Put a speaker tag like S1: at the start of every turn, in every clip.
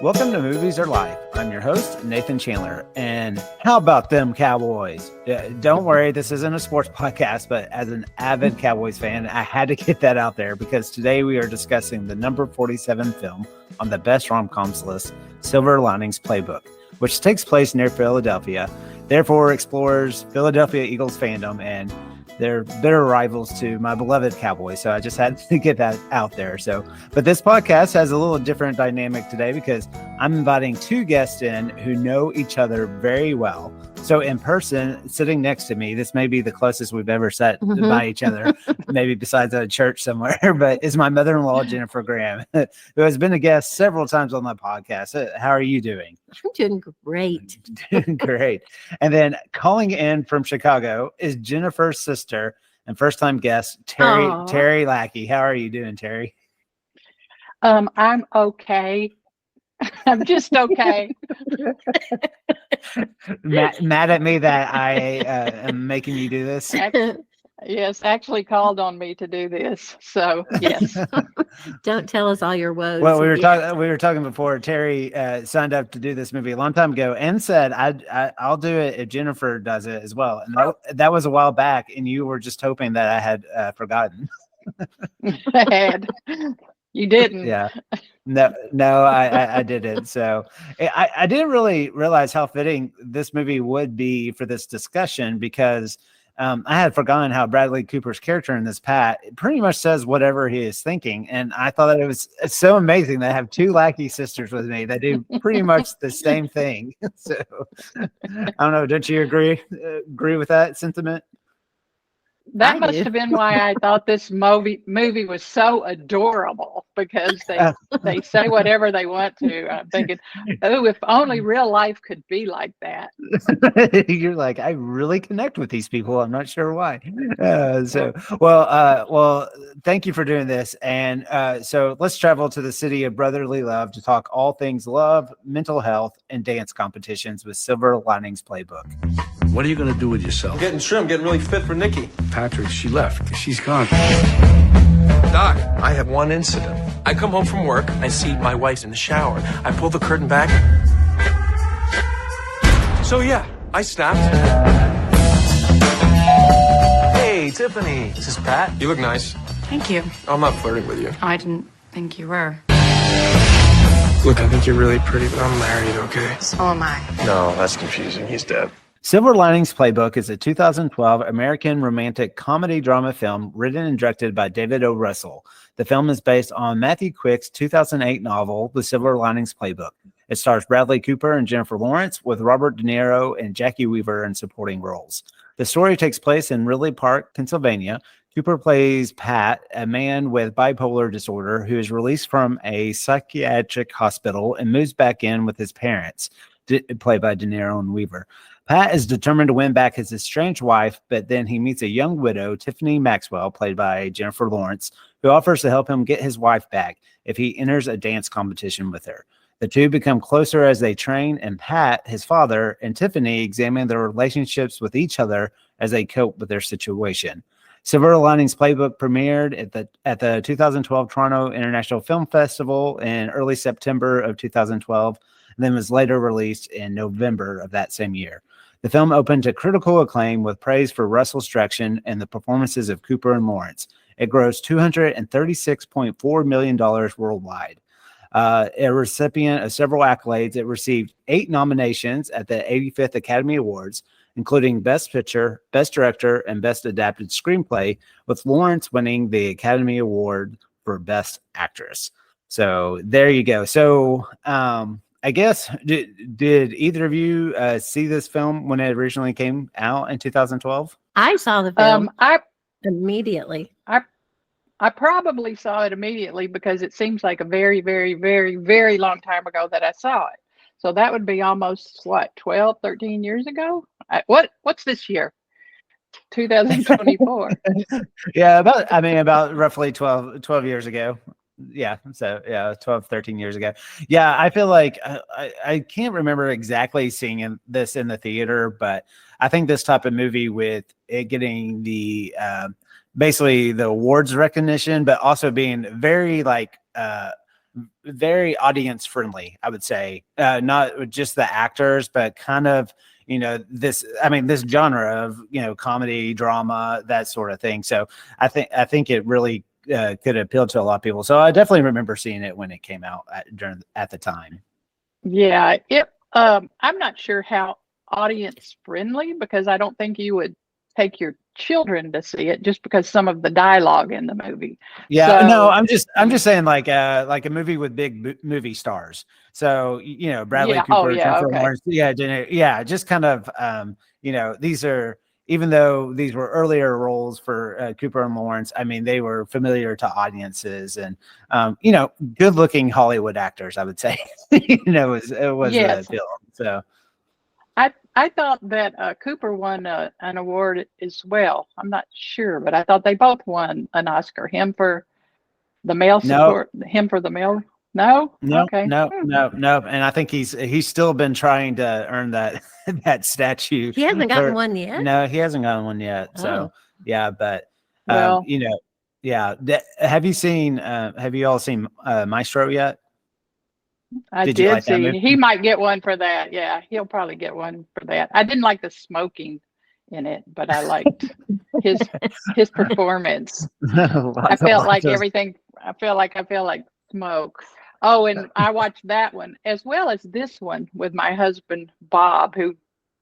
S1: Welcome to Movies Are Life. I'm your host, Nathan Chandler. And how about them Cowboys? Don't worry, this isn't a sports podcast, but as an avid Cowboys fan, I had to get that out there because today we are discussing the number 47 film on the best rom-coms list, Silver Linings Playbook, which takes place near Philadelphia, therefore explores Philadelphia Eagles fandom and they're rivals to my beloved Cowboys. So I just had to get that out there. But this podcast has a little different dynamic today because I'm inviting two guests in who know each other very well. So in person, sitting next to me, this may be the closest we've ever sat by each other, maybe besides at a church somewhere, but is my mother-in-law, Jennifer Graham, who has been a guest several times on the podcast. How are you doing?
S2: I'm doing great.
S1: Doing great. And then calling in from Chicago is Jennifer's sister and first-time guest, Terri Lackey. How are you doing, Terri?
S3: I'm okay. I'm just okay.
S1: Mad at me that I am making you do this?
S3: Yes, actually called on me to do this. So yes.
S2: Don't tell us all your woes.
S1: Well, we were talking before. Terri signed up to do this movie a long time ago and said, I'll do it if Jennifer does it as well. And that was a while back, and you were just hoping that I had forgotten.
S3: I had. You didn't.
S1: Yeah. No, I didn't. So I didn't really realize how fitting this movie would be for this discussion because I had forgotten how Bradley Cooper's character in this, Pat, pretty much says whatever he is thinking. And I thought that it's so amazing that I have two Lackey sisters with me that do pretty much the same thing. So I don't know. Don't you agree with that sentiment?
S3: That must have been why I thought this movie was so adorable, because they say whatever they want to. I'm thinking, oh, if only real life could be like that.
S1: You're like, I really connect with these people. I'm not sure why. Well, thank you for doing this. And so let's travel to the city of brotherly love to talk all things love, mental health, and dance competitions with Silver Linings Playbook.
S4: What are you going to do with yourself?
S5: I'm getting trim, getting really fit for Nikki.
S4: Patrick, she left. She's gone.
S5: Doc, I have one incident. I come home from work, I see my wife's in the shower. I pull the curtain back. So yeah, I snapped. Hey, Tiffany. Is this Pat? You look nice.
S6: Thank you.
S5: I'm not flirting with you.
S6: I didn't think you were.
S5: Look, I think you're really pretty, but I'm married, okay?
S6: So am I.
S5: No, that's confusing. He's dead.
S1: Silver Linings Playbook is a 2012 American romantic comedy drama film written and directed by David O. Russell. The film is based on Matthew Quick's 2008 novel, The Silver Linings Playbook. It stars Bradley Cooper and Jennifer Lawrence, with Robert De Niro and Jackie Weaver in supporting roles. The story takes place in Ridley Park, Pennsylvania. Cooper plays Pat, a man with bipolar disorder who is released from a psychiatric hospital and moves back in with his parents, played by De Niro and Weaver. Pat is determined to win back his estranged wife, but then he meets a young widow, Tiffany Maxwell, played by Jennifer Lawrence, who offers to help him get his wife back if he enters a dance competition with her. The two become closer as they train, and Pat, his father, and Tiffany examine their relationships with each other as they cope with their situation. Silver Linings Playbook premiered at the 2012 Toronto International Film Festival in early September of 2012, and then was later released in November of that same year. The film opened to critical acclaim with praise for Russell's direction and the performances of Cooper and Lawrence. It grossed $236.4 million worldwide. A recipient of several accolades, it received 8 nominations at the 85th Academy Awards, including Best Picture, Best Director, and Best Adapted Screenplay, with Lawrence winning the Academy Award for Best Actress. So there you go. So I guess, did either of you see this film when it originally came out in 2012?
S2: I saw the film immediately.
S3: I probably saw it immediately because it seems like a very, very, very, very long time ago that I saw it. So that would be almost, 12, 13 years ago? What's this year? 2024.
S1: Yeah, about roughly 12 years ago. Yeah, so 12, 13 years ago. Yeah, I feel like I can't remember exactly seeing this in the theater, but I think this type of movie with it getting the basically the awards recognition, but also being very very audience friendly, I would say. Not just the actors, but kind of, this genre of, comedy, drama, that sort of thing. So I think it really could appeal to a lot of people. So I definitely remember seeing it when it came out at the time.
S3: Yeah, I'm not sure how audience friendly, because I don't think you would take your children to see it just because some of the dialogue in the movie.
S1: Yeah,
S3: So,
S1: no, I'm just saying like a movie with big movie stars. So Bradley Cooper, Jennifer Lawrence, just kind of these are, even though these were earlier roles for Cooper and Lawrence, I mean, they were familiar to audiences and good looking Hollywood actors, I would say. It was
S3: yes.
S1: the film. So
S3: I thought that Cooper won an award as well. I'm not sure, but I thought they both won an Oscar. Him for the male support, him for the male. No, okay.
S1: No. And I think he's still been trying to earn that that statue.
S2: He hasn't gotten one yet.
S1: No, he hasn't gotten one yet. So yeah, but
S3: well,
S1: yeah. Have you all seen Maestro yet?
S3: I did like see. He might get one for that. Yeah, he'll probably get one for that. I didn't like the smoking in it, but I liked his performance. I felt like everything. I felt like smoke. Oh, and I watched that one as well as this one with my husband Bob, who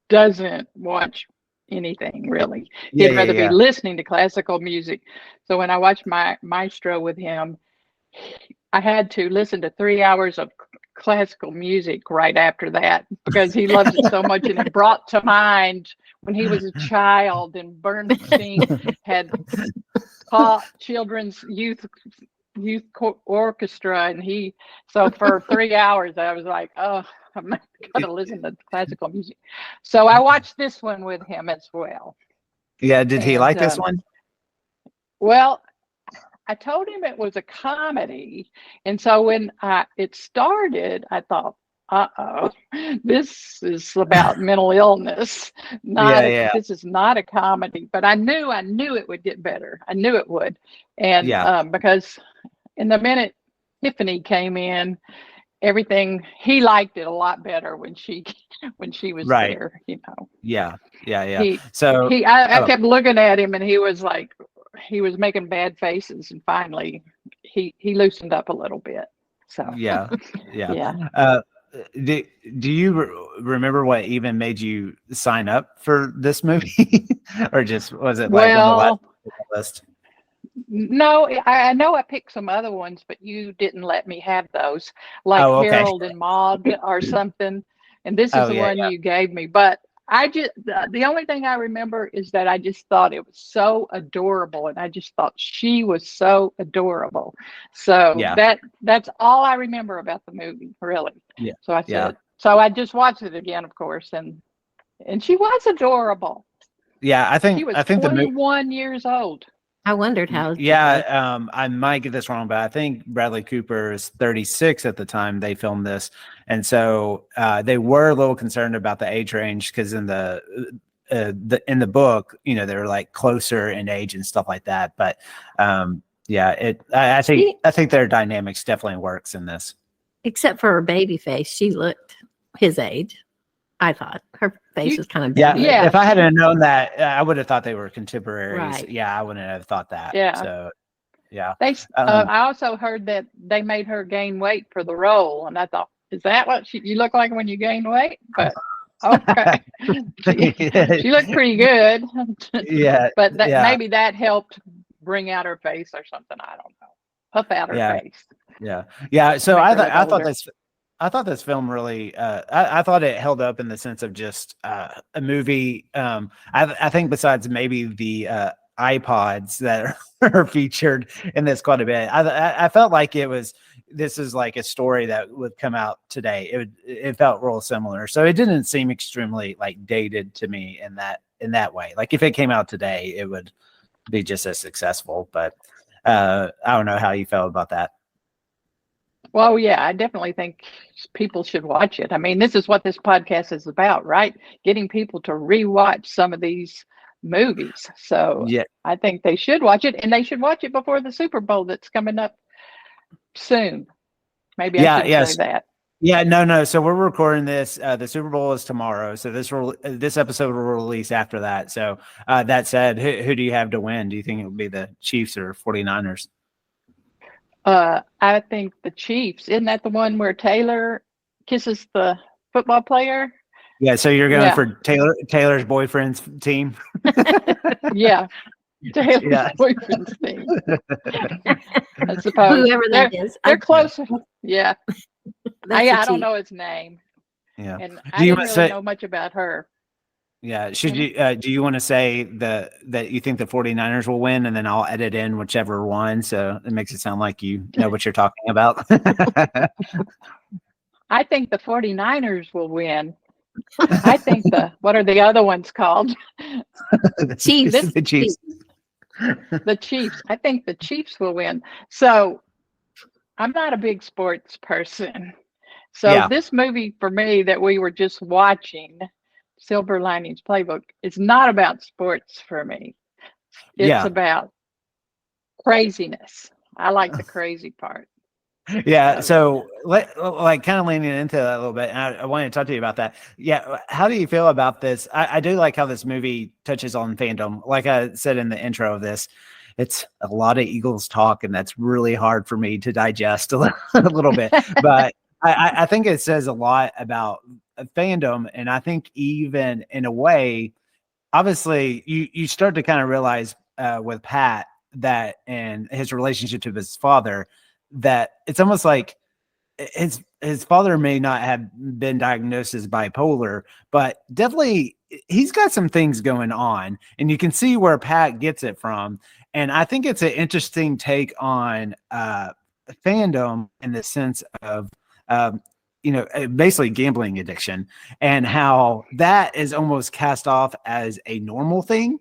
S3: doesn't watch anything really. He'd rather be listening to classical music. So when I watched my Maestro with him, I had to listen to 3 hours of classical music right after that because he loves it so much, and it brought to mind when he was a child and Bernstein had taught children's youth orchestra, and so for 3 hours I was like, oh, I'm not gonna listen to classical music. So I watched this one with him as well.
S1: Yeah, did he like this one?
S3: Well, I told him it was a comedy, and so when it started, I thought, this is about mental illness. This is not a comedy. But I knew it would get better. I knew it would, and because in the minute Tiffany came in, everything, he liked it a lot better when she was there.
S1: Yeah.
S3: I kept looking at him, and he was like, he was making bad faces, and finally he loosened up a little bit. So
S1: yeah. Do you remember what even made you sign up for this movie, or just was it like on the list?
S3: No, I know I picked some other ones, but you didn't let me have those, like Harold and Maude or something. And this is the one you gave me, but the only thing I remember is that I just thought it was so adorable, and I just thought she was so adorable. So that's all I remember about the movie, really.
S1: Yeah.
S3: So I said, so I just watched it again, of course, and she was adorable.
S1: Yeah, I think
S3: 21 years old.
S2: I wondered how.
S1: Yeah, I might get this wrong, but I think Bradley Cooper is 36 at the time they filmed this, and so they were a little concerned about the age range because in the book, they're like closer in age and stuff like that. But I think their dynamics definitely works in this.
S2: Except for her baby face, she looked his age. I thought her face was kind of
S1: yeah. If I hadn't known that, I would have thought they were contemporaries.
S2: Right.
S1: Yeah, I wouldn't have thought that.
S3: Yeah.
S1: So, yeah.
S3: I also heard that they made her gain weight for the role, and I thought, is that what you look like when you gain weight? But okay, she looked pretty good.
S1: Yeah.
S3: But maybe that helped bring out her face or something. I don't know. Puff out her face.
S1: Yeah. So I thought this film really, I thought it held up in the sense of just a movie. I think besides maybe the iPods that are featured in this quite a bit, I felt like this is like a story that would come out today. It felt real similar. So it didn't seem extremely like dated to me in that way. Like if it came out today, it would be just as successful. But I don't know how you felt about that.
S3: Well, yeah, I definitely think people should watch it. I mean, this is what this podcast is about, right? Getting people to rewatch some of these movies. So I think they should watch it, and they should watch it before the Super Bowl that's coming up soon. Maybe I shouldn't
S1: yes.
S3: say that.
S1: Yeah, no. So we're recording this. The Super Bowl is tomorrow. So this episode will release after that. So that said, who do you have to win? Do you think it will be the Chiefs or 49ers?
S3: I think the Chiefs. Isn't that the one where Taylor kisses the football player?
S1: Yeah, so you're going for Taylor's boyfriend's team?
S3: Yeah. Taylor's boyfriend's team. I suppose.
S2: Whoever that is.
S3: They're closer. Yeah. I don't
S2: Chief.
S3: know his name.
S1: Yeah.
S3: And I didn't really know much about her.
S1: Yeah. Should you do you want to say that you think the 49ers will win, and then I'll edit in whichever one, so it makes it sound like you know what you're talking about?
S3: I think the 49ers will win. I think what are the other ones called?
S1: The Chiefs.
S3: The Chiefs. I think the Chiefs will win. So I'm not a big sports person. So this movie for me that we were just watching, Silver Linings Playbook, is not about sports for me. It's about craziness. I like the crazy part.
S1: Yeah. So like kind of leaning into that a little bit. And I wanted to talk to you about that. Yeah. How do you feel about this? I do like how this movie touches on fandom. Like I said in the intro of this, it's a lot of Eagles talk, and that's really hard for me to digest a little bit. But I think it says a lot about fandom. And I think even in a way, obviously you start to kind of realize with Pat that and his relationship to his father, that it's almost like his father may not have been diagnosed as bipolar, but definitely he's got some things going on, and you can see where Pat gets it from. And I think it's an interesting take on fandom in the sense of basically gambling addiction, and how that is almost cast off as a normal thing.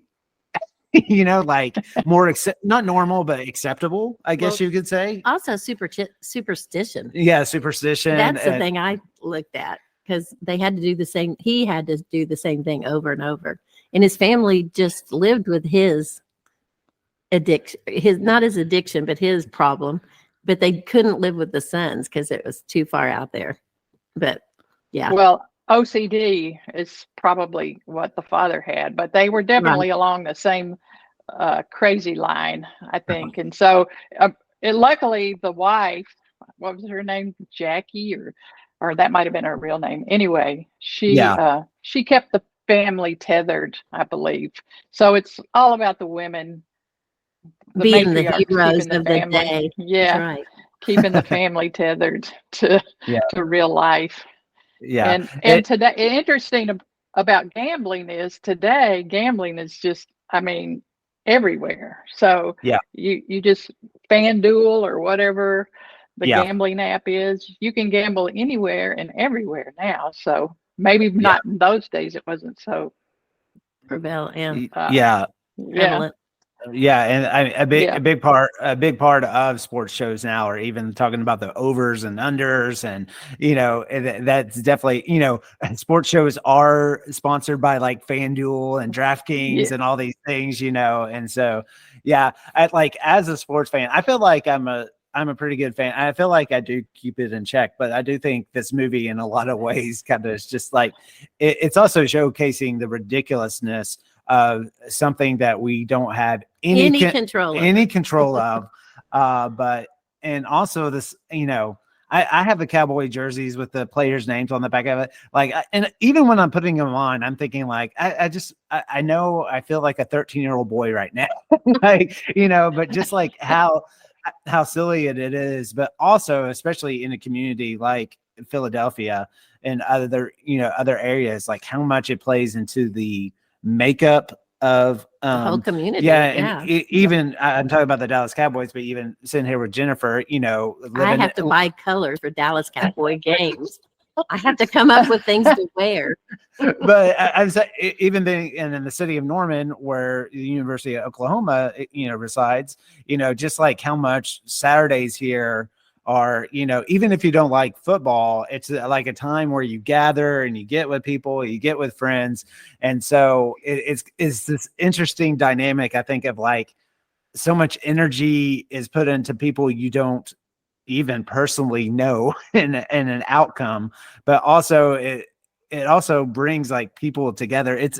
S1: Like more not normal, but acceptable, I guess you could say.
S2: Also superstition.
S1: Yeah, superstition.
S2: That's the thing I looked at, because they had to do the same. He had to do the same thing over and over. And his family just lived with his addiction, not his addiction, but his problem. But they couldn't live with the sons because it was too far out there. But yeah.
S3: Well, OCD is probably what the father had, but they were definitely along the same crazy line, I think. And so luckily the wife, what was her name? Jackie, or that might have been her real name. Anyway, she kept the family tethered, I believe. So it's all about the women
S2: being the heroes of the day.
S3: Yeah.
S2: Right.
S3: Keeping the family tethered to real life.
S1: Yeah.
S3: And today, interesting about gambling is today, gambling is just, everywhere. So you just FanDuel or whatever the gambling app is, you can gamble anywhere and everywhere now. So maybe not in those days, it wasn't so
S2: prevalent.
S1: Yeah, and a big part of sports shows now are even talking about the overs and unders, and that's definitely sports shows are sponsored by like FanDuel and DraftKings and all these things, and so as a sports fan, I feel like I'm a pretty good fan. I feel like I do keep it in check, but I do think this movie in a lot of ways kind of is just like it's also showcasing the ridiculousness of something that we don't have any control of. But and also this, I have the Cowboy jerseys with the players' names on the back of it. Like, and even when I'm putting them on, I'm thinking like, I know I feel like a 13-year-old boy right now, but just like how silly it is, but also especially in a community like Philadelphia and other areas, like how much it plays into the makeup of
S2: the whole community.
S1: Even I'm talking about the Dallas Cowboys, but even sitting here with Jennifer,
S2: I have to buy colors for Dallas Cowboy games. I have to come up with things to wear.
S1: But I was even being in the city of Norman, where the University of Oklahoma, resides, just like how much Saturdays here are, even if you don't like football, it's like a time where you gather and you get with people, you get with friends. And so it's this interesting dynamic, I think, of like so much energy is put into people you don't even personally know in an outcome, but also it also brings like people together. It's,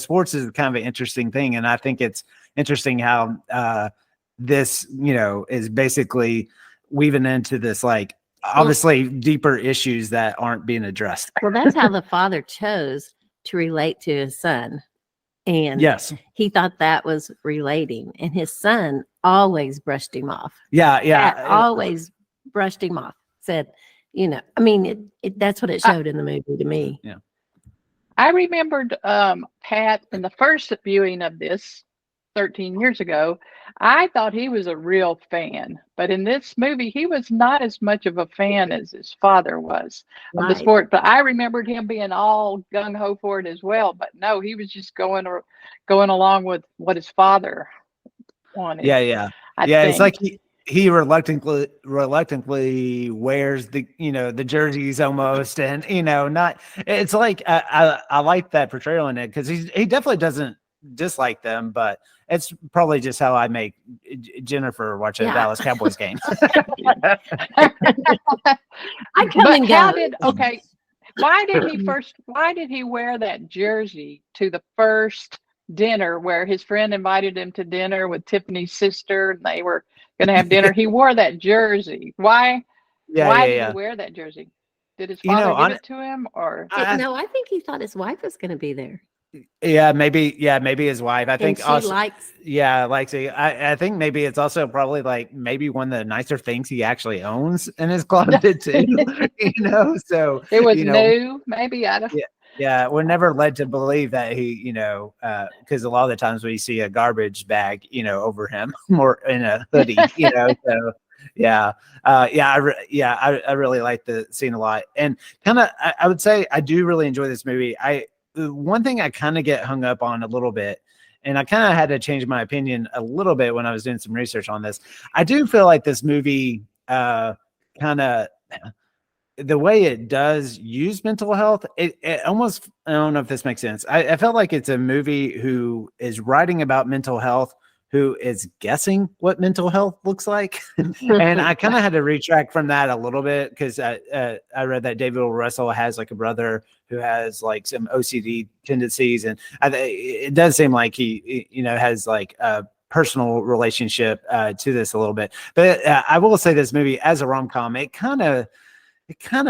S1: sports is kind of an interesting thing. And I think it's interesting how this, is basically weaving into this, like, obviously deeper issues that aren't being addressed.
S2: Well, that's how the father chose to relate to his son. And
S1: yes,
S2: he thought that was relating. And his son always brushed him off.
S1: Yeah.
S2: Always brushed him off. Said, that's what it showed in the movie to me.
S1: Yeah.
S3: I remembered Pat in the first viewing of this 13 years ago. I thought he was a real fan, but in this movie, he was not as much of a fan as his father was of the sport. But I remembered him being all gung ho for it as well. But no, he was just going along with what his father wanted.
S1: Yeah.
S3: I think.
S1: It's like he reluctantly wears the jerseys almost, and not. It's like I like that portrayal in it, because he definitely doesn't dislike them, but it's probably just how I make Jennifer watch a Dallas Cowboys game.
S2: I come and go.
S3: Why did he wear that jersey to the first dinner where his friend invited him to dinner with Tiffany's sister and they were going to have dinner? He wore that jersey. Why did he wear that jersey? Did his father give it to him, or
S2: no? I think he thought his wife was going to be there.
S1: Yeah, maybe his wife. I think
S2: she
S1: also
S2: likes.
S1: Yeah, likes it. I think maybe it's also probably like maybe one of the nicer things he actually owns in his closet too. So
S3: it was new. Maybe I don't.
S1: Yeah, we're never led to believe that he, because a lot of the times we see a garbage bag, over him, or in a hoodie, So I really like the scene a lot, and kind of I would say I do really enjoy this movie. One thing I kind of get hung up on a little bit, and I kind of had to change my opinion a little bit when I was doing some research on this. I do feel like this movie kind of, the way it does use mental health, it almost, I don't know if this makes sense. I felt like it's a movie who is writing about mental health, who is guessing what mental health looks like. And I kind of had to retract from that a little bit, because I read that David O. Russell has like a brother who has like some OCD tendencies. And it does seem like he has like a personal relationship to this a little bit. But I will say this movie as a rom-com, it kind of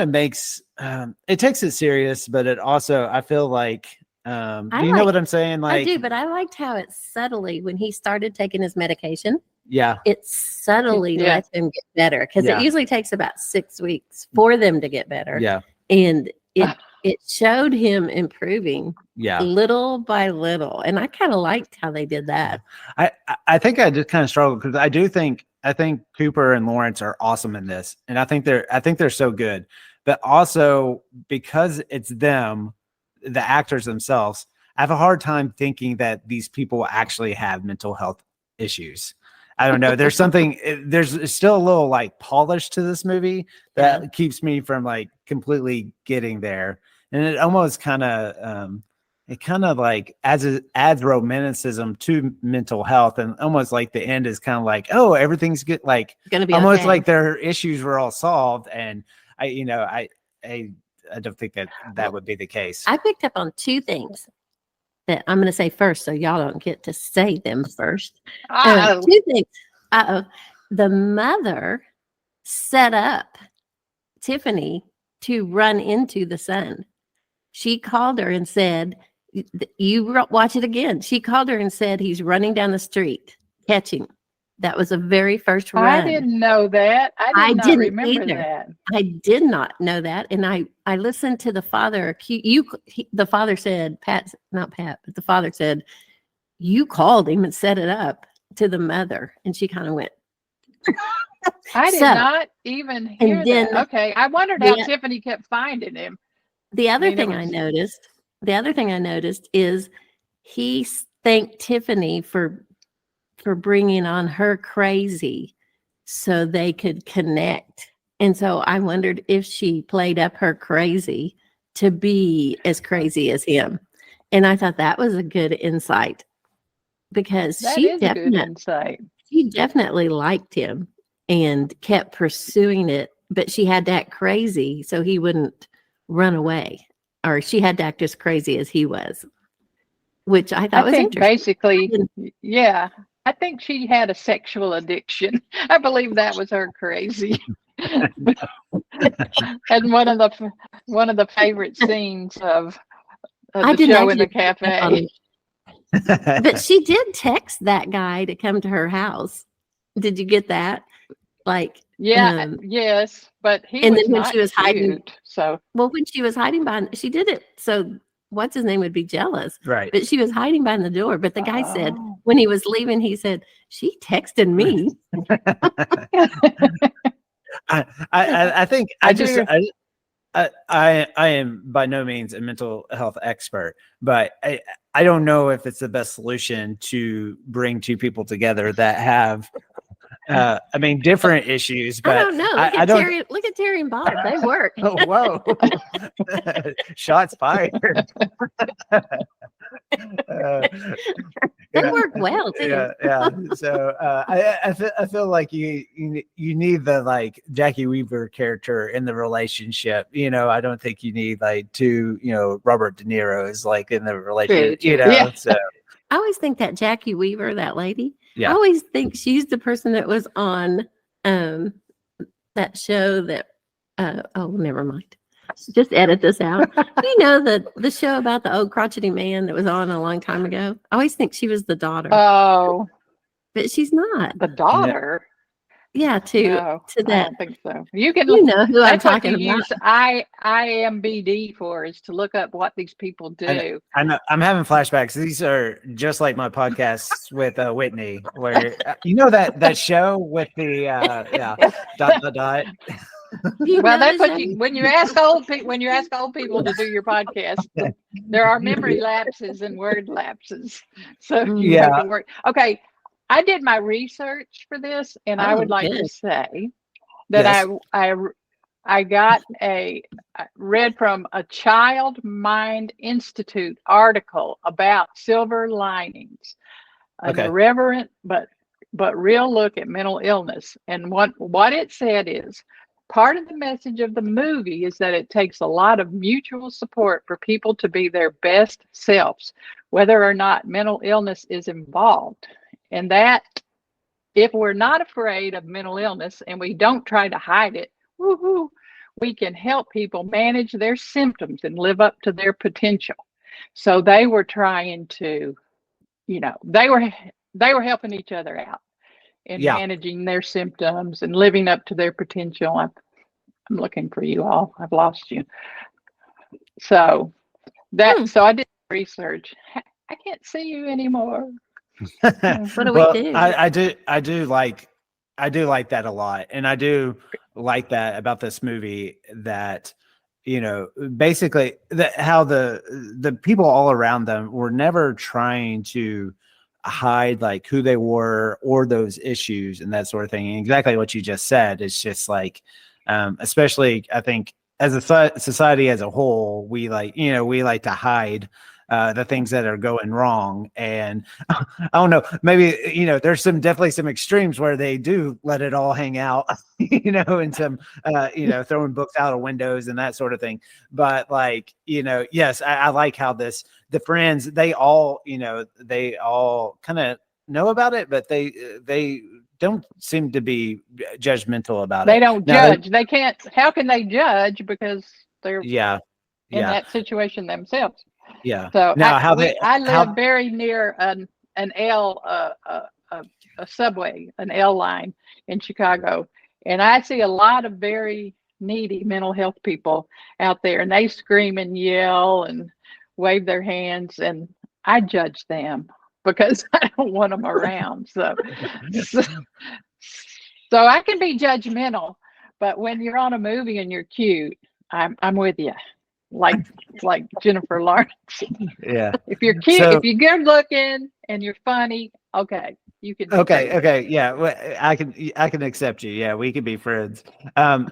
S1: makes, it takes it serious, but it also, I feel like, do you know what I'm saying? Like,
S2: I do, but I liked how it subtly, when he started taking his medication,
S1: yeah,
S2: it subtly lets him get better, because it usually takes about 6 weeks for them to get better.
S1: Yeah.
S2: And it showed him improving little by little. And I kind of liked how they did that.
S1: I think I just kind of struggled, because I think Cooper and Lawrence are awesome in this. And I think they're so good, but also because it's them, the actors themselves, I have a hard time thinking that these people actually have mental health issues. I don't know. There's still a little like polish to this movie that keeps me from like completely getting there. And it almost kind of, like adds romanticism to mental health, and almost like the end is kind of like, oh, everything's good, like
S2: gonna be
S1: almost
S2: okay.
S1: like their issues were all solved. And I don't think that would be the case.
S2: I picked up on two things that I'm going to say first, so y'all don't get to say them first. Two things. The mother set up Tiffany to run into the son. She called her and said, you watch it again. She called her and said, he's running down the street. Catch him. That was the very first run.
S3: I didn't know that. I didn't remember
S2: either.
S3: that.
S2: I did not know that. And I listened to the father. The father said, not Pat, but the father said, you called him and set it up to the mother. And she kind of went.
S3: I did not even hear that. Okay. I wondered how Tiffany kept finding him.
S2: The other thing I noticed is he thanked Tiffany for bringing on her crazy so they could connect. And so I wondered if she played up her crazy to be as crazy as him. And I thought that was a good insight, because she definitely liked him. and kept pursuing it, but she had to act crazy so he wouldn't run away, or she had to act as crazy as he was, which I thought
S3: I
S2: was
S3: think
S2: interesting.
S3: basically, yeah, I think she had a sexual addiction. I believe that was her crazy. And one of the favorite scenes of
S2: I
S3: the
S2: didn't
S3: show in the
S2: actually pick up on
S3: cafe.
S2: it. But she did text that guy to come to her house. Did you get that? Like,
S3: Yeah, yes, but he
S2: and
S3: was
S2: then when
S3: not
S2: she was hiding,
S3: cute. So
S2: well, when she was hiding behind, she did it. So what's his name would be jealous,
S1: Right.
S2: but she was hiding behind the door. But the guy said
S3: Oh.
S2: when he was leaving, he said she texted me.
S1: I think
S3: I
S1: I am by no means a mental health expert, but I don't know if it's the best solution to bring two people together that have I mean different issues, but
S2: I don't know. Look
S1: I
S2: at
S1: don't
S2: Terry. Look at Terry and Bob. They work.
S1: oh whoa. Shots fired.
S2: They work well too.
S1: Yeah. So I feel like you need the like Jackie Weaver character in the relationship. You know, I don't think you need like two, Robert De Niro's like in the relationship.
S2: True.
S3: Yeah.
S1: So
S2: I always think that Jackie Weaver, that lady,
S1: Yeah.
S2: I always think she's the person that was on that show that oh, never mind. Just edit this out. You know the show about the old crotchety man that was on a long time ago? I always think she was the daughter.
S3: Oh,
S2: But she's not.
S3: the daughter.
S2: Yeah, to
S3: No, I
S2: that.
S3: don't think so. You can.
S2: You know who I'm
S3: That's what
S2: talking
S3: you
S2: about.
S3: use IMBD for, is to look up what these people do.
S1: I know I'm having flashbacks. These are just like my podcasts with Whitney, where that show with the dot.
S2: You
S3: Well,
S2: know
S3: that's
S2: the
S3: what
S2: show?
S3: when you ask old people to do your podcast, there are memory lapses and word lapses. So you have to work. Okay, I did my research for this, and I would like to
S2: good.
S3: say that
S1: Yes.
S3: I read from a Child Mind Institute article about Silver Linings, an
S1: Okay.
S3: irreverent but real look at mental illness. And what it said is, part of the message of the movie is that it takes a lot of mutual support for people to be their best selves, whether or not mental illness is involved. And that if we're not afraid of mental illness and we don't try to hide it, woohoo, we can help people manage their symptoms and live up to their potential. So they were trying to, they were helping each other out in managing their symptoms and living up to their potential. I'm looking for you all. I've lost you. So so I did research. I can't see you anymore.
S2: What do we do?
S1: I do like that a lot, and I do like that about this movie, that basically how the people all around them were never trying to hide like who they were or those issues and that sort of thing. And exactly what you just said. It's just like especially I think as a society as a whole, we like to hide the things that are going wrong. And I don't know, maybe, there's definitely some extremes where they do let it all hang out, and some, throwing books out of windows and that sort of thing. But like, yes, I like how the friends, they all kind of know about it, but they don't seem to be judgmental about it.
S3: They don't judge. They can't. How can they judge? Because they're in that situation themselves.
S1: Yeah.
S3: So
S1: now,
S3: I live very near an L a subway, an L line in Chicago, and I see a lot of very needy mental health people out there, and they scream and yell and wave their hands, and I judge them because I don't want them around. So I can be judgmental, but when you're on a movie and you're cute, I'm with you. Like Jennifer Lawrence.
S1: Yeah.
S3: If you're cute, if you're good looking and you're funny, okay, you can.
S1: Okay. Yeah. Well, I can accept you. Yeah. We can be friends. Are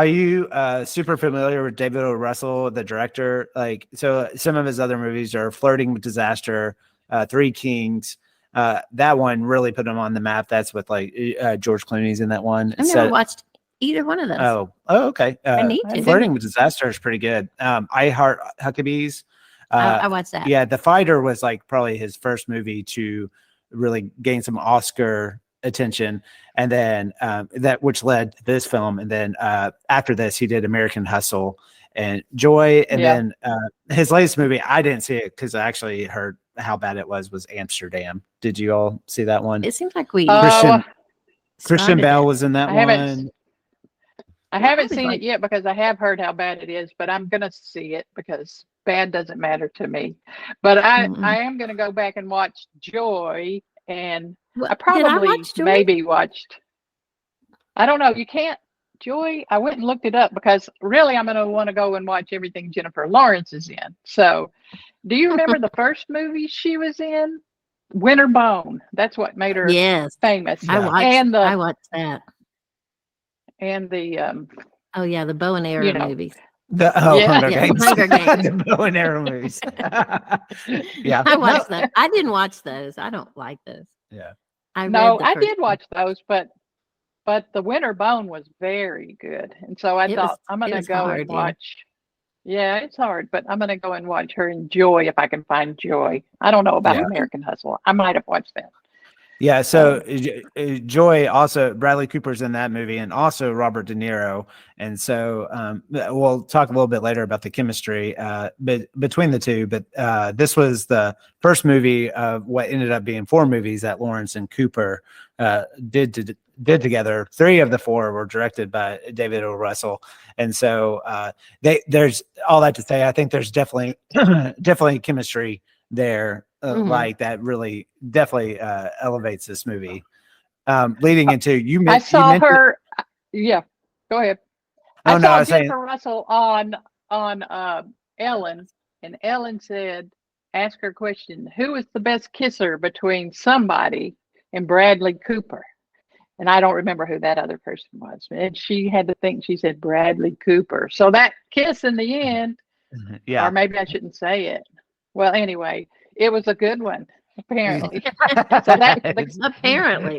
S1: you super familiar with David O. Russell, the director? Like, so some of his other movies are Flirting with Disaster, Three Kings, that one really put him on the map. That's with like George Clooney's in that one.
S2: I've never watched either one of those.
S1: Oh, okay.
S2: I need to.
S1: Flirting with Disaster is pretty good. I Heart Huckabees.
S2: I watched that.
S1: Yeah, The Fighter was like probably his first movie to really gain some Oscar attention, and then that which led to this film. And then after this, he did American Hustle and Joy, and then his latest movie, I didn't see it because I actually heard how bad it was Amsterdam. Did you all see that one?
S2: It seems like we
S1: Christian Bale was in that one.
S3: I haven't seen it yet because I have heard how bad it is, but I'm gonna see it because bad doesn't matter to me. But I am gonna go back and watch Joy, and I probably maybe watched. I don't know. You can't Joy. I went and looked it up because really I'm gonna want to go and watch everything Jennifer Lawrence is in. So, do you remember the first movie she was in? Winter Bone. That's what made her famous.
S2: I watched that.
S3: And the
S2: the bow and arrow movies.
S1: Hunger Games.
S2: Hunger Games.
S1: The bow and arrow movies. Yeah,
S2: I watched those. I didn't watch those. I don't like those.
S1: Yeah,
S3: I did watch those, but the Winter Bone was very good, and so I thought I'm going to go and watch. Yeah, it's hard, but I'm going to go and watch her in Joy if I can find Joy. I don't know about American Hustle. I might have watched that.
S1: Yeah, so Joy, also Bradley Cooper's in that movie, and also Robert De Niro. And so we'll talk a little bit later about the chemistry between the two. But this was the first movie of what ended up being 4 movies that Lawrence and Cooper did together. 3 of the 4 were directed by David O. Russell, and so there's all that to say. I think there's definitely chemistry there. Like that really definitely elevates this movie. Leading into
S3: I saw her. Yeah, go ahead. I saw Jennifer Russell on Ellen, and Ellen said, "Ask her a question. Who is the best kisser between somebody and Bradley Cooper?" And I don't remember who that other person was. And she had to think. She said Bradley Cooper. So that kiss in the end, or maybe I shouldn't say it. Well, anyway. It was a good one, apparently. So
S2: apparently,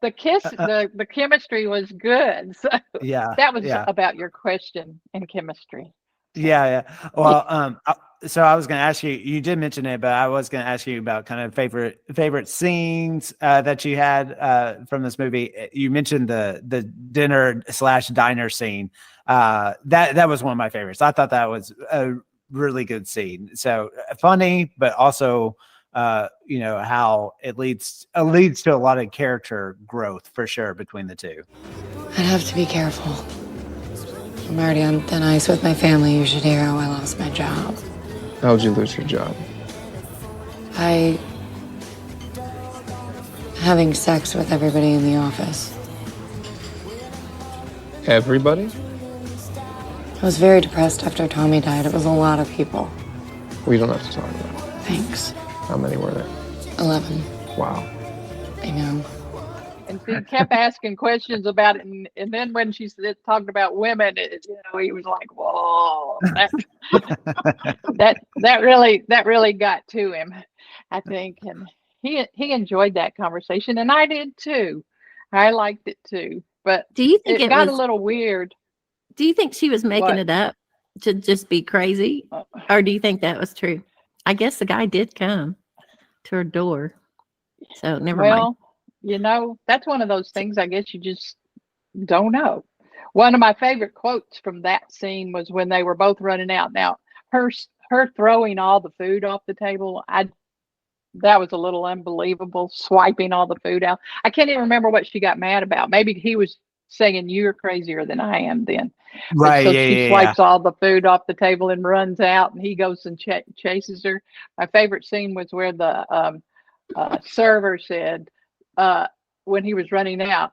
S3: the kiss, the chemistry was good. So that was about your question and chemistry.
S1: Yeah. Well, so I was going to ask you. You did mention it, but I was going to ask you about kind of favorite scenes that you had from this movie. You mentioned the dinner/diner scene. That was one of my favorites. I thought that was a really good scene. So funny, but also how it leads to a lot of character growth for sure between the two.
S6: I'd have to be careful. I'm already on thin ice with my family. You should hear how I lost my job.
S7: How'd you lose your job?
S6: Having sex with everybody in the office.
S7: Everybody?
S6: I was very depressed after Tommy died. It was a lot of people.
S7: We don't have to talk about it.
S6: Thanks.
S7: How many were there?
S6: 11.
S7: Wow.
S6: I know.
S3: And she kept asking questions about it, and then when she talked about women, he was like, "Whoa!" That really got to him, I think, and he enjoyed that conversation, and I did too. I liked it too, but
S2: do you think it
S3: got a little weird?
S2: Do you think she was making it up to just be crazy, or do you think that was true? I guess the guy did come to her door, so never mind.
S3: That's one of those things. I guess you just don't know. One of my favorite quotes from that scene was when they were both running out. Now, her throwing all the food off the table, that was a little unbelievable. Swiping all the food out. I can't even remember what she got mad about. Maybe he was saying you're crazier than I am then.
S1: Right.
S3: So she swipes all the food off the table and runs out, and he goes and chases her. My favorite scene was where the server said when he was running out,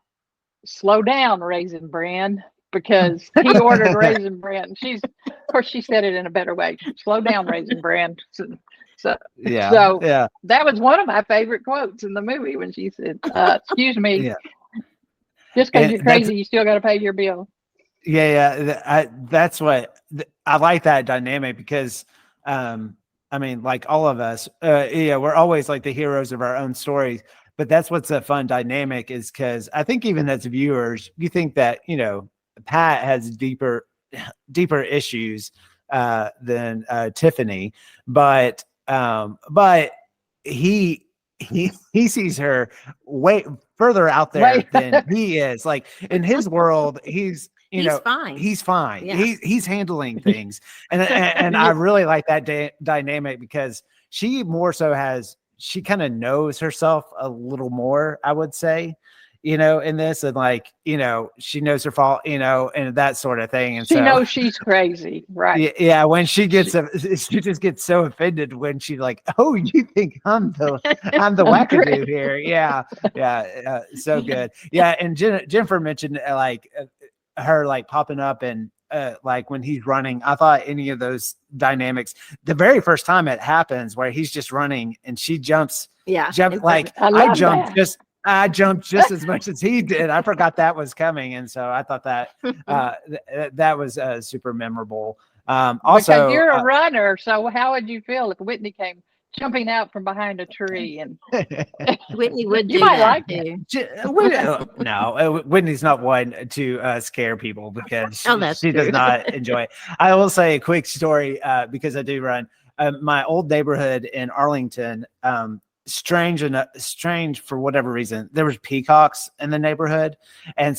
S3: "Slow down, Raisin Bran," because he ordered Raisin Bran. Of course, she said it in a better way. "Slow down, Raisin Bran." So that was one of my favorite quotes in the movie when she said, "Excuse me." Yeah. Just because you're crazy, you still got to pay your bill.
S1: That's what I like, that dynamic, because I mean, like all of us, we're always like the heroes of our own stories. But that's what's a fun dynamic is because I think even as viewers, you think that, Pat has deeper issues than Tiffany, but he sees her way further out there
S3: Right.
S1: than he is. Like in his world, he's
S2: fine.
S1: He's fine.
S2: Yeah.
S1: He's handling things, and I really like that dynamic because she more so she kind of knows herself a little more, I would say, in this, and like, she knows her fault, and that sort of thing. And
S3: She
S1: so,
S3: knows she's crazy, right?
S1: yeah, when she just gets so offended when she's like, "Oh, you think I'm the wackadoo here?" Yeah, so good. Yeah, and Jennifer mentioned her like popping up and like when he's running. I thought any of those dynamics, the very first time it happens where he's just running and she jumps like I jumped just as much as he did. I forgot that was coming, and so I thought that that was super memorable. Also,
S3: because you're a runner, so how would you feel if Whitney came jumping out from behind a tree? And
S2: Whitney would do
S3: you might
S2: that
S3: like
S2: too.
S3: it.
S1: No, Whitney's not one to scare people because she
S2: true.
S1: does not enjoy it. I will say a quick story because I do run. My old neighborhood in Arlington, strange for whatever reason, there was peacocks in the neighborhood, and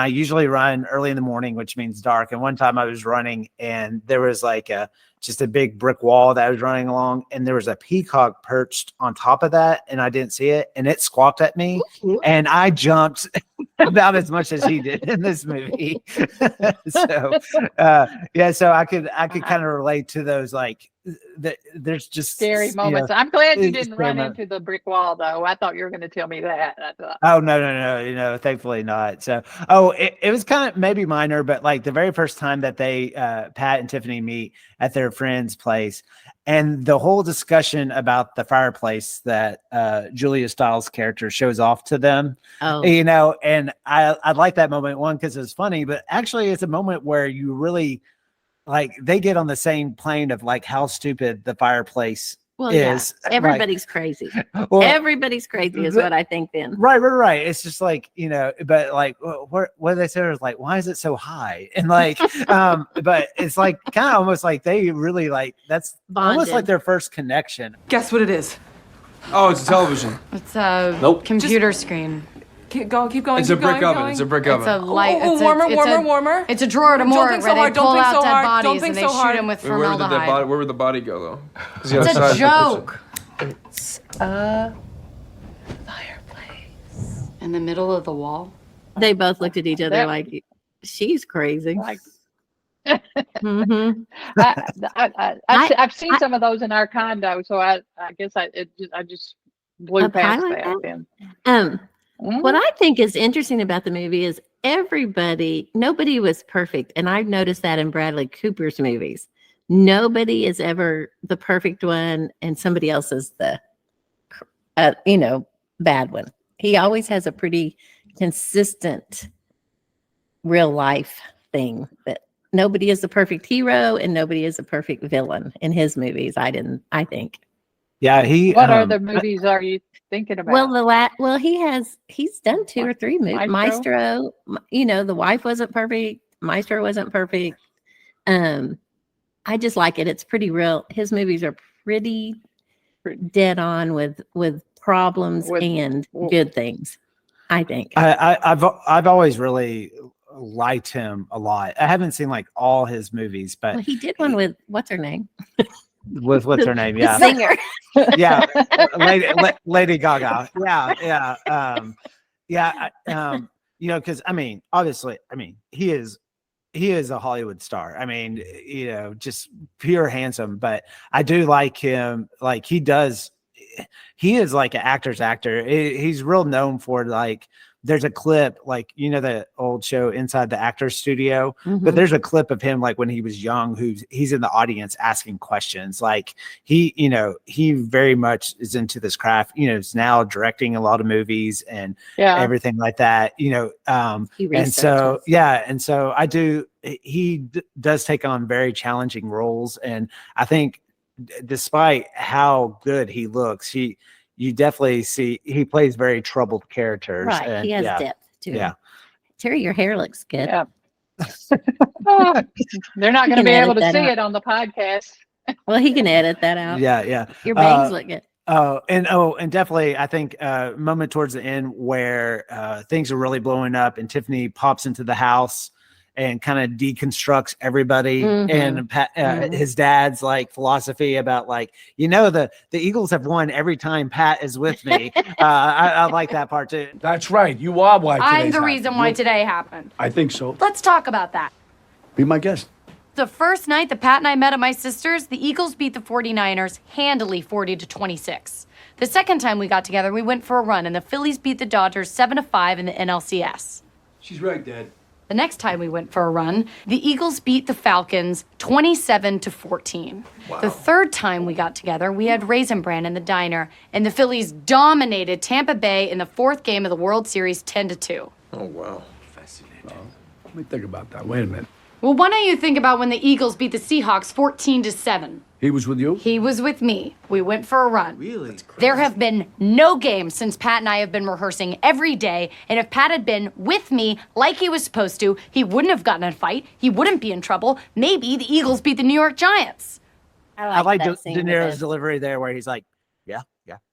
S1: I usually run early in the morning, which means dark. And one time I was running and there was like just a big brick wall that I was running along, and there was a peacock perched on top of that, and I didn't see it, and it squawked at me, and I jumped about as much as he did in this movie. So I could kind of relate to those, like there's just
S3: Scary moments. I'm glad you didn't run into the brick wall, though. I thought you were going to tell me that. I thought,
S1: oh no, thankfully not. So it was kind of maybe minor, but like the very first time that they Pat and Tiffany meet at their friend's place, and the whole discussion about the fireplace that Julia Stiles' character shows off to them, and I like that moment, one, because it's funny, but actually it's a moment where you really like they get on the same plane of like how stupid the fireplace is.
S2: Yeah. Everybody's crazy.
S1: Well,
S2: everybody's crazy is what I think then.
S1: Right. It's just like, but like what they said is like, why is it so high? And like, but it's like kind of almost like they really like, that's almost like their first connection.
S8: Guess what it is?
S4: Oh, it's a television.
S6: It's a
S4: Nope.
S6: computer screen.
S8: Keep going.
S4: It's a brick oven. It's a brick oven.
S6: It's a light.
S8: Oh, warmer.
S6: It's a drawer to
S8: Don't
S6: more
S8: think so
S6: where
S8: hard,
S6: they
S8: don't
S6: pull
S8: think
S6: out
S8: so
S6: dead
S8: hard,
S6: bodies
S8: don't
S6: and
S8: think
S6: they
S8: so
S6: shoot
S8: hard.
S6: them with
S4: Wait, where
S6: formaldehyde.
S4: would the body go though?
S6: It's a joke.
S8: It's a fireplace.
S6: In the middle of the wall.
S2: They both looked at each other like, she's crazy.
S3: like,
S2: Mm-hmm.
S3: I've seen some of those in our condo, so I guess I just blew
S2: A
S3: past
S2: pilot
S3: that.
S2: then? What I think is interesting about the movie is nobody was perfect. And I've noticed that in Bradley Cooper's movies. Nobody is ever the perfect one and somebody else is the, bad one. He always has a pretty consistent real life thing that nobody is the perfect hero and nobody is a perfect villain in his movies. I think.
S1: Yeah.
S3: What other movies are you thinking about?
S2: Well, he's done 2 or 3 movies. Maestro, the wife wasn't perfect. Maestro wasn't perfect. I just like it. It's pretty real. His movies are pretty dead on with problems and good things, I think.
S1: I've always really liked him a lot. I haven't seen like all his movies, but
S2: he did one with what's her name?
S1: With what's her name? Yeah,
S2: the singer.
S1: Yeah, Lady Gaga. Because obviously, he is a Hollywood star. Just pure handsome. But I do like him. Like he is like an actor's actor. He's real known for like. There's a clip, like, the old show Inside the Actors Studio, but there's a clip of him, like when he was young, he's in the audience asking questions. Like he very much is into this craft, is now directing a lot of movies and everything like that, and so he does take on very challenging roles. And I think despite how good he looks, you definitely see he plays very troubled characters.
S2: Right.
S1: And
S2: He has
S1: yeah,
S2: depth to
S1: yeah.
S2: him. Terry, your hair looks good.
S3: Yeah. Oh, they're not
S2: You
S3: going to
S2: can
S3: be able
S2: edit
S3: to
S2: that
S3: see
S2: out.
S3: it on the podcast.
S2: Well, he can edit that out.
S1: Yeah.
S2: Your bangs look good.
S1: And definitely, I think moment towards the end where things are really blowing up, and Tiffany pops into the house and kind of deconstructs everybody, and Pat, his dad's like philosophy about like, the Eagles have won every time Pat is with me. I like that part too.
S9: That's right. You are why
S10: I'm
S9: today's
S10: the reason
S9: happening.
S10: why today happened.
S9: I think so.
S10: Let's talk about that.
S9: Be my guest.
S10: The first night that Pat and I met at my sister's, the Eagles beat the 49ers handily 40-26. The second time we got together, we went for a run, and the Phillies beat the Dodgers 7-5 in the NLCS.
S4: She's right, Dad.
S10: The next time we went for a run, the Eagles beat the Falcons 27-14.
S4: Wow.
S10: The third time we got together, we had Raisin Bran in the diner, and the Phillies dominated Tampa Bay in the fourth game of the World Series 10-2.
S4: Oh, wow. Fascinating.
S9: Let me think about that. Wait a minute.
S10: Well, why don't you think about when the Eagles beat the Seahawks 14-7?
S9: He was with you?
S10: He was with me. We went for a run.
S4: Really?
S10: There have been no games since Pat and I have been rehearsing every day, and if Pat had been with me like he was supposed to, he wouldn't have gotten in a fight. He wouldn't be in trouble. Maybe the Eagles beat the New York Giants.
S1: I like
S2: that
S1: De
S2: scene
S1: Niro's
S2: with
S1: delivery there, where he's like, "Yeah,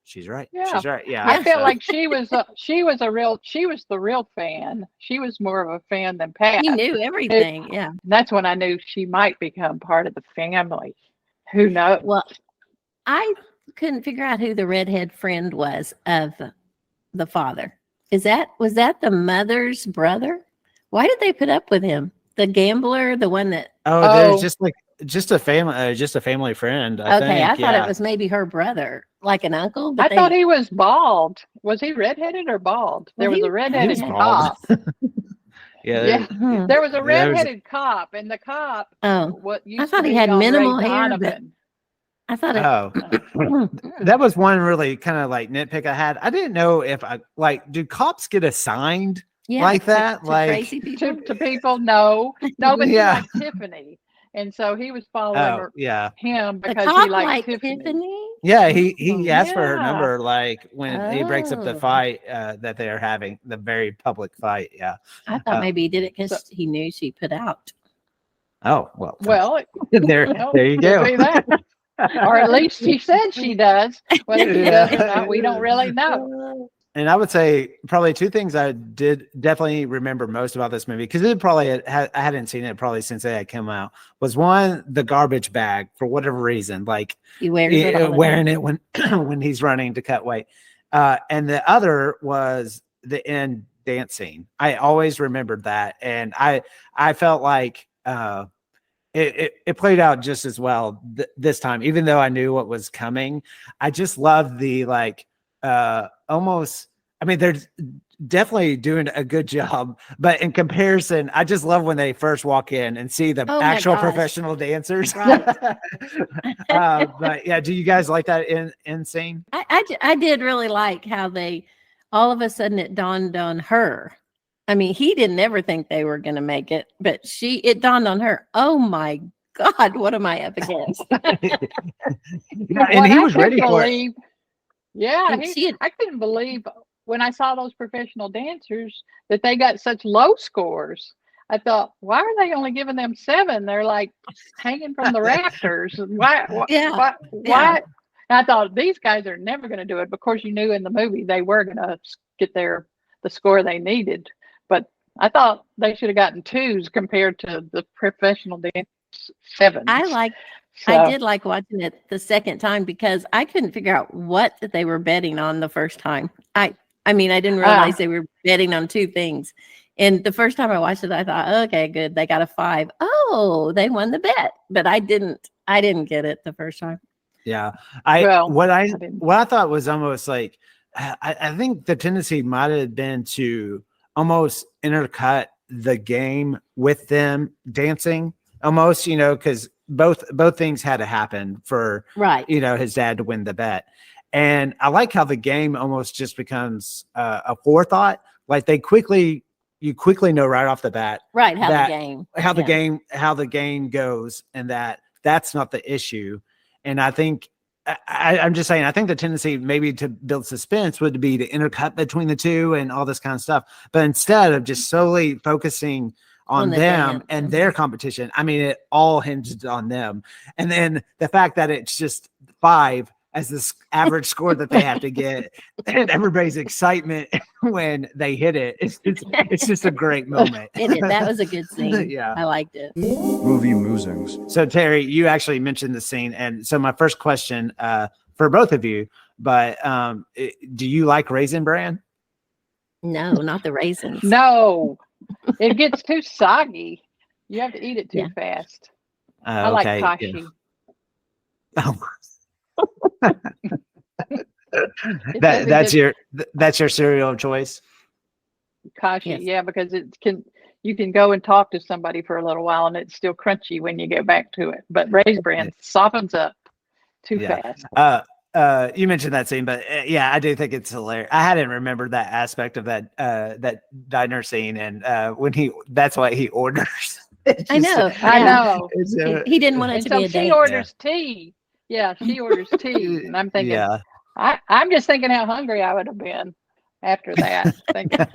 S1: she's right.
S3: Yeah.
S1: She's right. Yeah."
S3: I felt
S1: So-
S3: like she was the real fan. She was more of a fan than Pat.
S2: He knew everything. Yeah.
S3: And that's when I knew she might become part of the family. Who knows?
S2: Well, I couldn't figure out who the redhead friend was of the father. Was that the mother's brother? Why did they put up with him? The gambler, the one that.
S1: There's just a family friend. I
S2: thought it was maybe her brother, like an uncle.
S3: I
S2: But
S3: thought he was bald. Was he redheaded or bald? There was a redheaded
S1: bald.
S3: cop.
S1: Yeah.
S3: There was a redheaded cop, and the cop. What
S2: I thought he had minimal hair. But I thought
S1: that was one really kind of like nitpick I had. I didn't know if do cops get assigned like that?
S2: To
S1: Like
S2: crazy people.
S3: to people, no, but he
S1: Yeah.
S3: liked Tiffany, and so he was following him
S2: The
S3: because
S2: cop
S3: he liked
S2: liked
S3: Tiffany.
S2: Tiffany.
S1: Yeah, he asked for her
S3: Yeah.
S1: number like when he breaks up the
S2: Oh.
S1: fight that they are having, the very public fight. Yeah.
S2: I thought maybe he did it because he knew she put out.
S1: Oh, well.
S3: Well,
S1: there you
S3: could
S1: go.
S3: be that. Or at least she said she does. Whether she does or not, we don't really know.
S1: And I would say probably two things I did definitely remember most about this movie, because it probably I hadn't seen it probably since it had come out, was one, the garbage bag, for whatever reason, like
S2: He wears it all the
S1: wearing
S2: time.
S1: it when when he's running to cut weight. And the other was the end dance scene. I always remembered that, and I felt like it played out just as well this time, even though I knew what was coming. I just love the almost. I mean, they're definitely doing a good job, but in comparison, I just love when they first walk in and see the
S2: Oh my
S1: actual
S2: gosh.
S1: professional dancers.
S2: Right.
S1: But yeah, do you guys like that in scene?
S2: I did really like how they all of a sudden it dawned on her. I mean, he didn't ever think they were going to make it, but it dawned on her. Oh my God, what am I up against?
S1: And he was ready for it.
S3: Yeah,
S2: And
S3: I couldn't believe when I saw those professional dancers that they got such low scores. I thought, why are they only giving them 7? They're like hanging from the rafters. Why?
S2: Yeah.
S3: Why? And I thought these guys are never going to do it. But of course, you knew in the movie they were going to get the score they needed. But I thought they should have gotten 2s compared to the professional dance 7s.
S2: I did like watching it the second time because I couldn't figure out what they were betting on the first time. I mean, I didn't realize they were betting on 2 things. And the first time I watched it, I thought, okay, good. They got a 5. Oh, they won the bet. But I didn't get it the first time.
S1: Yeah. What
S3: Well,
S1: I thought was almost like, I think the tendency might have been to almost intercut the game with them dancing almost, because both things had to happen for his dad to win the bet. And I like how the game almost just becomes a forethought. Like you quickly know right off the bat how the game goes, and that's not the issue. And I think I'm just saying, I think the tendency maybe to build suspense would be to intercut between the two and all this kind of stuff. But instead of just solely focusing on them and their competition, I mean, it all hinged on them. And then the fact that it's just 5 as this average score that they have to get, and everybody's excitement when they hit it, it's just a great moment.
S2: That was a good scene.
S1: Yeah,
S2: I liked it.
S11: Movie Musings.
S1: So Terri, you actually mentioned the scene, and so my first question for both of you, but do you like Raisin Bran?
S2: No, not the raisins.
S3: No, it gets too soggy. You have to eat it too fast. I like kashi.
S1: Yeah. That's your cereal of choice.
S3: Kashi, yeah, because you can go and talk to somebody for a little while and it's still crunchy when you get back to it. But Raisin Bran softens up too fast.
S1: You mentioned that scene, but yeah, I do think it's hilarious. I hadn't remembered that aspect of that diner scene, and that's what he orders.
S2: I know. He didn't want it to be a date.
S3: She orders tea. Yeah, she orders tea, and I'm thinking, I'm just thinking how hungry I would have been after that. Thinking,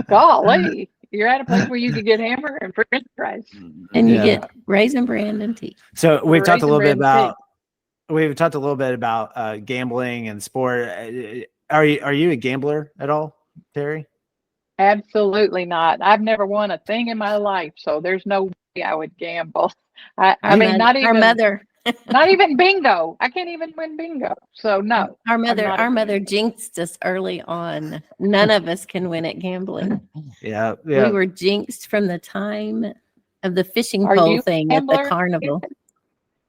S3: golly, you're at a place where you could get hamburger and French fries,
S2: and you get Raisin Bran and tea.
S1: So we've talked a little bit about gambling and sport. Are you a gambler at all, Terri?
S3: Absolutely not. I've never won a thing in my life, so there's no way I would gamble. I mean, not even
S2: our mother.
S3: Not even bingo. I can't even win bingo. So no.
S2: Our mother jinxed us early on. None of us can win at gambling.
S1: Yeah.
S2: We were jinxed from the time of the fishing pole thing at the carnival.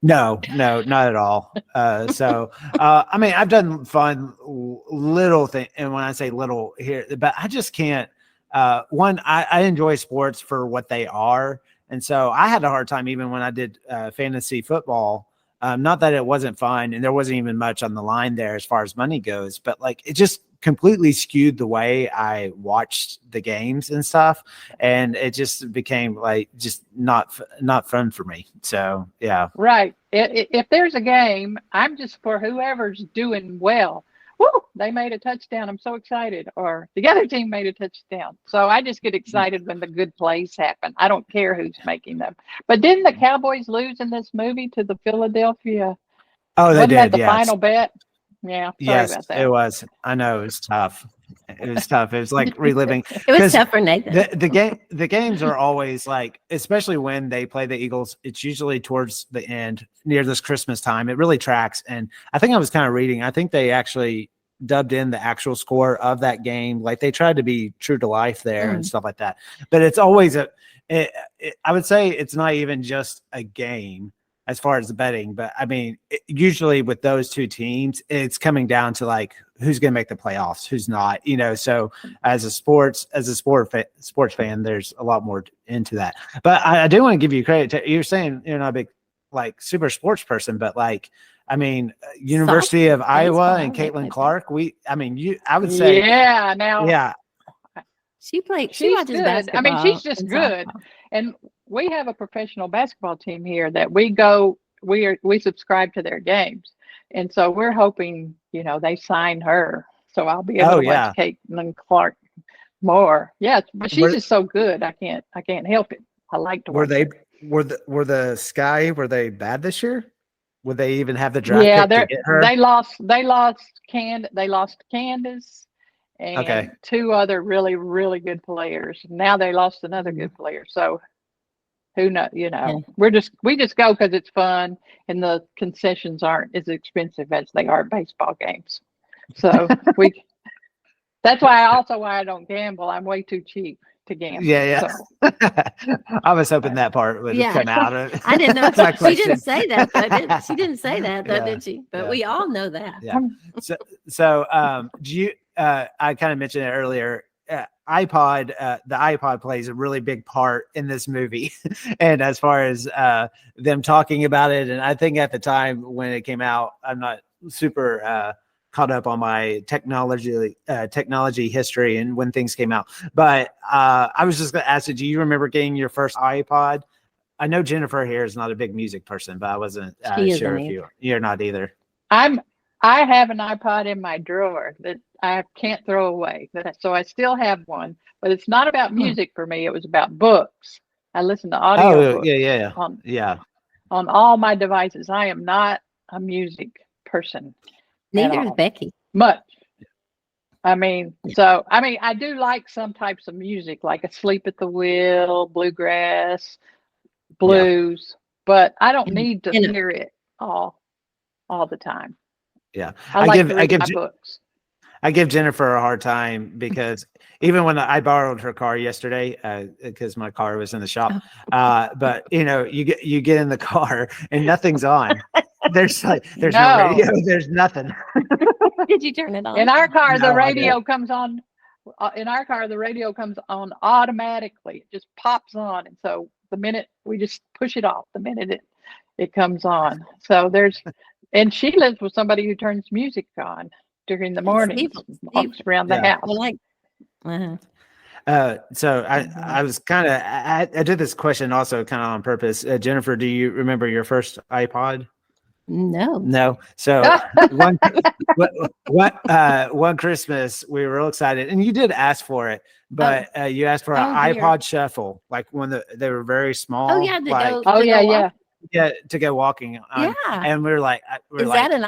S1: No, not at all. I mean, I've done fun little thing, and when I say little here, but I just can't. I enjoy sports for what they are. And so I had a hard time even when I did fantasy football. Not that it wasn't fun, and there wasn't even much on the line there as far as money goes, but like it just completely skewed the way I watched the games and stuff, and it just became like just not fun for me. So yeah,
S3: right. If there's a game, I'm just for whoever's doing well. Woo! They made a touchdown. I'm so excited. Or the other team made a touchdown. So I just get excited when the good plays happen. I don't care who's making them. But didn't the Cowboys lose in this movie to the Philadelphia?
S1: Oh, they
S3: Wasn't
S1: did.
S3: That the final bet? Yeah. Sorry about that.
S1: It was. I know it was tough. It was tough. It was like reliving.
S2: It was tough for Nathan.
S1: The games are always like, especially when they play the Eagles, it's usually towards the end near this Christmas time. It really tracks. And I think I was kind of reading, I think they actually dubbed in the actual score of that game. Like they tried to be true to life there and stuff like that. But it's always I would say it's not even just a game as far as the betting, but I mean, usually with those two teams, it's coming down to like who's going to make the playoffs, who's not, so as a sports fan, there's a lot more into that. But I do want to give you credit. You're saying you're not a big like super sports person, but like, I mean, University of Iowa and Caitlin Clark, I would say,
S2: she watches
S3: good.
S2: basketball.
S3: I mean, she's just good. And we have a professional basketball team here that we subscribe to their games. And so we're hoping, they sign her. So I'll be able to watch Caitlin Clark more. Yeah, but she's just so good. I can't help it. I like to watch her.
S1: Were the Sky, were they bad this year? Would they even have the draft pick to get her?
S3: They lost Candace and two other really, really good players. Now they lost another good player. So who knows? We just go because it's fun and the concessions aren't as expensive as they are baseball games. So that's why I don't gamble. I'm way too cheap to gamble.
S1: Yeah.
S3: So.
S1: I was hoping that part would come out.
S2: I didn't know. She didn't say that, though. She didn't say that, though, did she? But we all know that.
S1: Yeah. So do you? I kind of mentioned it earlier. The iPod plays a really big part in this movie, and as far as them talking about it, and I think at the time when it came out, I'm not super caught up on my technology history and when things came out. But I was just going to ask you, do you remember getting your first iPod I know Jennifer here is not a big music person, but I wasn't
S2: She
S1: sure
S2: isn't
S1: if you're not either.
S3: I have an iPod in my drawer that I can't throw away. So I still have one, but it's not about music for me. It was about books. I listen to audio books on all my devices. I am not a music person.
S2: Neither is Becky.
S3: Much. I mean, I do like some types of music, like Asleep at the Wheel, bluegrass, blues, but I don't need to hear it all the time.
S1: Yeah.
S3: I like to read my books.
S1: I give Jennifer a hard time because even when I borrowed her car yesterday, because my car was in the shop, but you get in the car and nothing's on. There's no radio. There's nothing.
S2: Did you turn it on?
S3: In our car, the radio comes on. In our car, the radio comes on automatically. It just pops on, and so the minute we just push it off, the minute it comes on. So and she lives with somebody who turns music on during the morning, walks around the house.
S1: So I was kind of I did this question also kind of on purpose. Jennifer, do you remember your first iPod?
S2: No.
S1: So one Christmas we were real excited, and you did ask for it, but you asked for an iPod Shuffle, like when they were very small.
S2: Oh yeah,
S1: to go walking. And we were like,
S2: was that an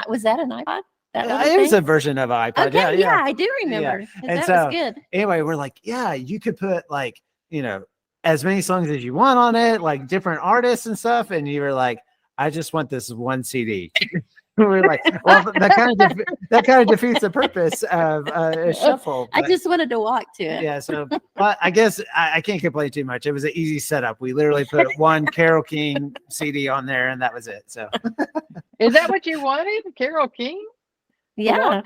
S2: iPod?
S1: It was a version of an iPod.
S2: Okay, yeah, I do remember.
S1: Yeah. And
S2: that
S1: so
S2: was good.
S1: Anyway, we're like, yeah, you could put like as many songs as you want on it, like different artists and stuff. And you were like, I just want this one CD. We're like, well, that kind of defeats the purpose of a shuffle.
S2: I just wanted to walk to it.
S1: Yeah, so I guess I can't complain too much. It was an easy setup. We literally put one Carole King CD on there, and that was it. So,
S3: is that what you wanted, Carole King?
S2: Yeah.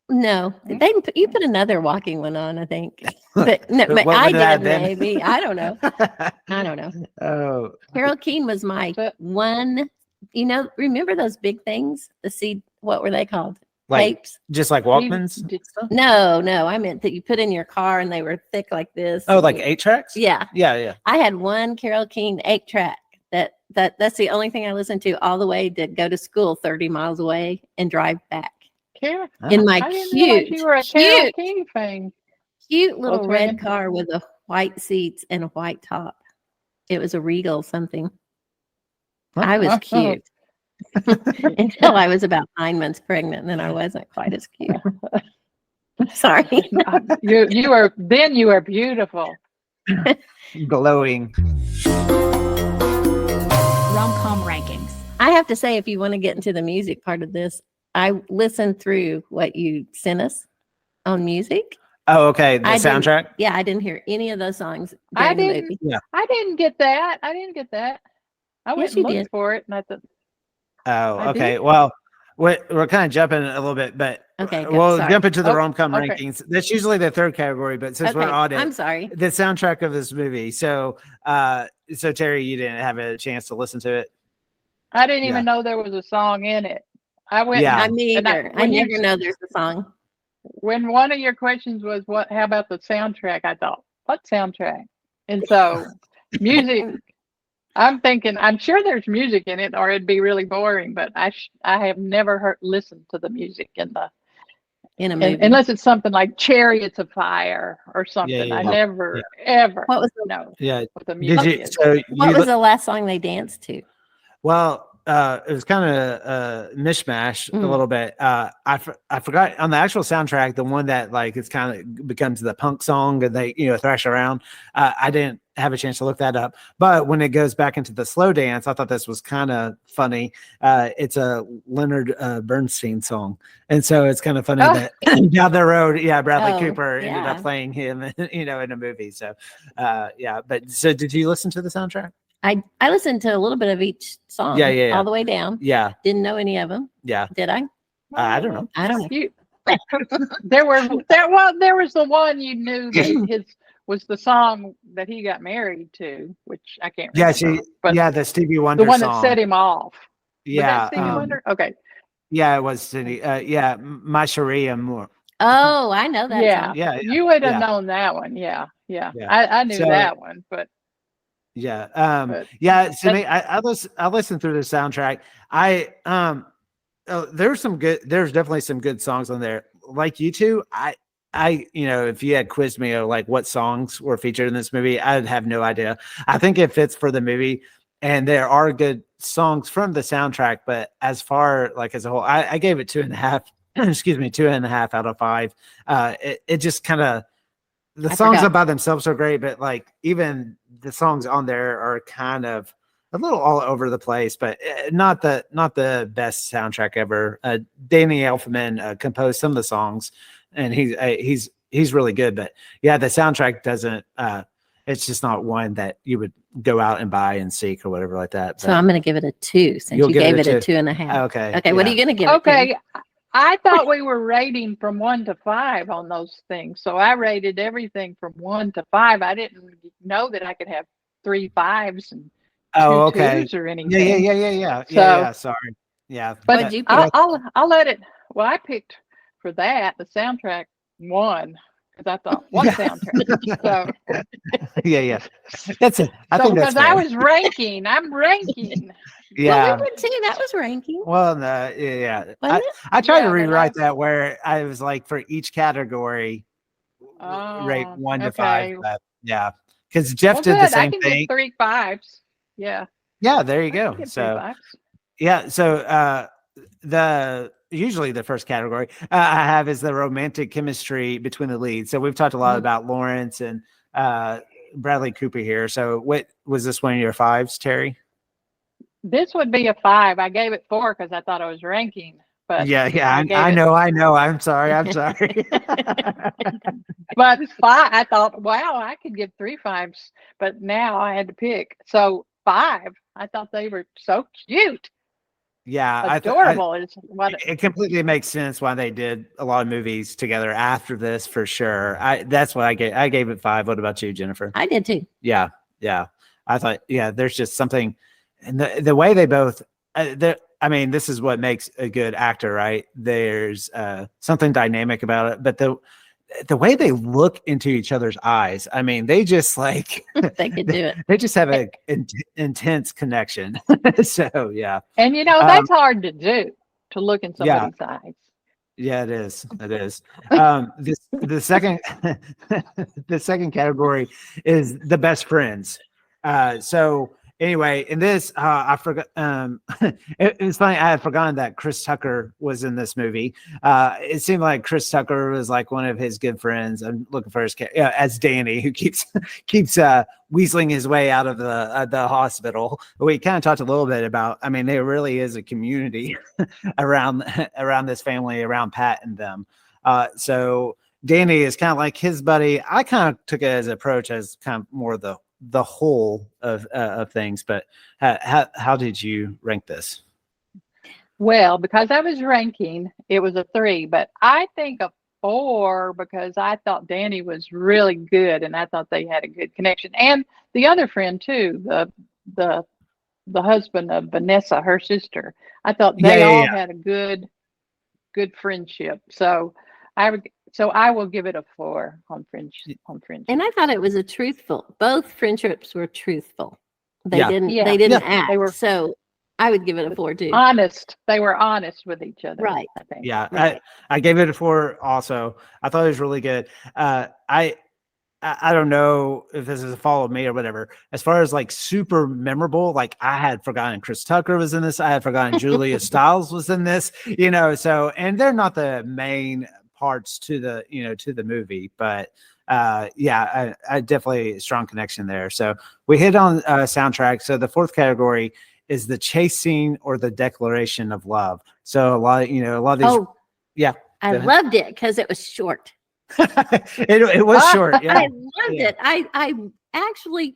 S2: No, you put another walking one on, I think. But no, I did maybe. I don't know.
S1: Oh,
S2: Carole King was my one. Remember those big things? What were they called?
S1: Like
S2: tapes?
S1: Just like Walkmans?
S2: No. I meant that you put in your car and they were thick like this.
S1: Oh, like 8 tracks?
S2: Yeah.
S1: Yeah.
S2: I had one Carole King 8-track. That's the only thing I listened to all the way to go to school 30 miles away and drive back. In my cute
S3: Carole King fan.
S2: Cute little red car with a white seats and a white top. It was a Regal something. I was cute until I was about 9 months pregnant, and then I wasn't quite as cute. Sorry.
S3: you were beautiful.
S1: Glowing.
S10: Rom-Com Rankings.
S2: I have to say, if you want to get into the music part of this, I listened through what you sent us on music.
S1: Oh, okay. The soundtrack?
S2: I didn't hear any of those songs during the movie.
S1: Yeah.
S3: I didn't get that. I went and looked for it, and I thought.
S1: Oh, okay. Well, we're kind of jumping a little bit, but we'll jump into the Rom-Com rankings. That's usually the third category, but since we're on it,
S2: I'm sorry.
S1: The soundtrack of this movie. So Terri, you didn't have a chance to listen to it?
S3: I didn't even know there was a song in it. I went.
S2: Yeah, I never know there's a song.
S3: When one of your questions was how about the soundtrack? I thought, what soundtrack? And so music. I'm thinking, I'm sure there's music in it, or it'd be really boring. But I have never listened to the music in
S2: a movie,
S3: unless it's something like "Chariots of Fire" or something. I never ever.
S2: What was
S3: what the music is.
S2: What was the last song they danced to?
S1: Well, it was kind of a mishmash a little bit. I forgot on the actual soundtrack, the one that like it's kind of becomes the punk song and they thrash around. I didn't have a chance to look that up, but when it goes back into the slow dance, I thought this was kind of funny. It's a Leonard Bernstein song, and so it's kind of funny that down the road, Bradley Cooper ended up playing him, in a movie. So, But so, did you listen to the soundtrack?
S2: I listened to a little bit of each song, all the way down.
S1: Yeah,
S2: didn't know any of them.
S1: Yeah,
S2: did I?
S1: I don't know.
S3: There was the one you knew that his was the song that he got married to, which I can't remember.
S1: The Stevie Wonder
S3: the one
S1: song.
S3: that set him off.
S1: Yeah,
S3: was that Stevie Wonder? Okay.
S1: Yeah, it was Cindy. My Sharia Moore.
S2: Oh, I know that song.
S3: Yeah, you would have known that one. Yeah. I knew that one, but
S1: Yeah.
S3: But
S1: Yeah. To me, I listened through the soundtrack. There's definitely some good songs on there. Like you two, if you had quizzed me of like what songs were featured in this movie, I'd have no idea. I think it fits for the movie, and there are good songs from the soundtrack. But as far like as a whole, I gave it 2.5. Excuse me, 2.5 out of 5. It just kind of the songs by themselves are great, but like even the songs on there are kind of a little all over the place, but not the best soundtrack ever. Danny Elfman composed some of the songs, and he's really good. But yeah, the soundtrack doesn't. It's just not one that you would go out and buy and seek or whatever like that.
S2: So I'm going to give it a 2 since you gave it a 2.5.
S1: Okay.
S2: Okay. What are you going to give it?
S3: Okay. I thought we were rating from 1 to 5 on those things. So I rated everything from 1 to 5. I didn't know that I could have 3 5s and 2 2s or anything.
S1: Yeah. Sorry. Yeah.
S3: But I'll let it. Well, I picked for that the soundtrack 1 because I thought one soundtrack. So
S1: yeah. That's it. I think that's
S3: because I was ranking. I'm ranking.
S1: Yeah.
S2: Well, we were too. That was ranking.
S1: Well, no, yeah. I tried to rewrite that where I was like for each category, rate 1 to 5. But yeah, because Jeff did the same
S3: I can
S1: thing.
S3: Give 3 5s. Yeah.
S1: Yeah, there you go. So yeah, so usually the first category I have is the romantic chemistry between the leads. So we've talked a lot about Lawrence and Bradley Cooper here. So what was this one of your 5s, Terry?
S3: This would be a 5. I gave it 4 because I thought I was ranking. But
S1: yeah, I know. I'm sorry.
S3: But 5, I thought, wow, I could give 3 5s, but now I had to pick. So 5, I thought they were so cute.
S1: Yeah,
S3: adorable.
S1: It completely makes sense why they did a lot of movies together after this, for sure. That's what I gave. I gave it 5. What about you, Jennifer?
S2: I did too.
S1: Yeah. I thought, there's just something, and the way they both. This is what makes a good actor, right? There's something dynamic about it, but the way they look into each other's eyes, they just like
S2: they could do it.
S1: They just have an intense connection. So yeah,
S3: and that's hard to do, to look in somebody's eyes.
S1: Yeah, it is. The second the second category is the best friends. So anyway, in this, I forgot. It was funny. I had forgotten that Chris Tucker was in this movie. It seemed like Chris Tucker was like one of his good friends. I'm looking for his as Danny, who keeps weaseling his way out of the hospital. We kind of talked a little bit about. There really is a community around this family, around Pat and them. So Danny is kind of like his buddy. I kind of took it as an approach as kind of more the whole of things, but how did you rank this?
S3: Well, because I was ranking, it was a 3, but I think a 4 because I thought Danny was really good and I thought they had a good connection, and the other friend too, the husband of Vanessa, her sister. I thought they all had a good friendship. So I will give it a 4 on friendship.
S2: And I thought it was both friendships were truthful. They didn't act.
S3: They were,
S2: so I would give it a 4 too.
S3: Honest. They were honest with each other.
S2: Right.
S3: I think.
S1: Yeah.
S2: Right.
S1: I gave it a 4 also. I thought it was really good. I don't know if this is a fault of me or whatever. As far as like super memorable, like I had forgotten Chris Tucker was in this. I had forgotten Julia Stiles was in this, so, and they're not the main parts to the movie, but I definitely a strong connection there. So we hit on soundtrack. So the 4th category is the chase scene or the declaration of love. So a lot of these.
S2: I loved it because it was short.
S1: it was short. Yeah.
S2: I loved it. I actually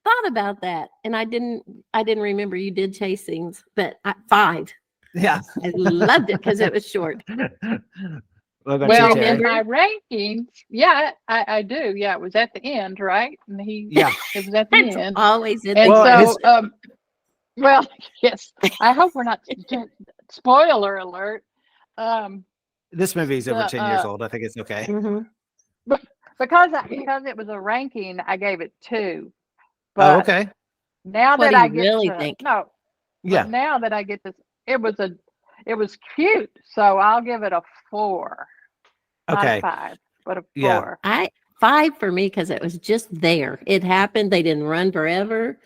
S2: thought about that, and I didn't remember you did chase scenes, but 5.
S1: Yeah,
S2: I loved it because it was short.
S3: Well, in my rankings, I do. Yeah, it was at the end, right? And it was at the end.
S2: Always in
S3: and so, well, yes. I hope we're not. Spoiler alert.
S1: This movie is over 10 years old. I think it's okay.
S2: Mm-hmm.
S3: But because it was a ranking, I gave it 2. But
S1: okay.
S3: now
S2: What
S3: that
S2: do you
S3: I get
S2: really
S3: to
S2: think?
S3: no,
S1: Yeah.
S3: but now that I get to, it was cute, so I'll give it a 4, not
S1: Okay.
S3: a 5, but a 4.
S1: Yeah.
S2: 5 for me because it was just there. It happened. They didn't run forever.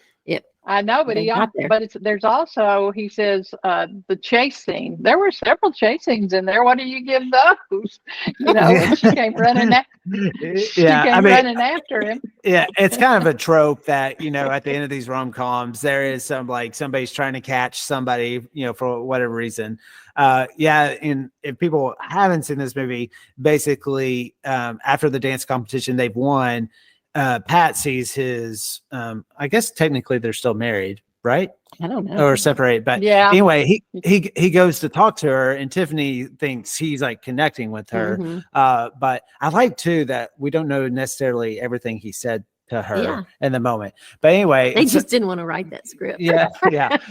S3: I know, but
S2: They got there.
S3: there's also, he says, the chase scene. There were several chase scenes in there. What do you give those? You know, when she came running running after him.
S1: Yeah, it's kind of a trope that, at the end of these rom-coms, there is somebody's trying to catch somebody, for whatever reason. And if people haven't seen this movie, basically, after the dance competition they've won, Pat sees his, I guess technically they're still married, right?
S2: I don't know.
S1: Or separated, but
S3: Yeah.
S1: anyway, he goes to talk to her, and Tiffany thinks he's like connecting with her.
S2: Mhm.
S1: But I like too that we don't know necessarily everything he said to her
S2: Yeah.
S1: in the moment. But anyway,
S2: They just didn't want to write that script.
S1: yeah.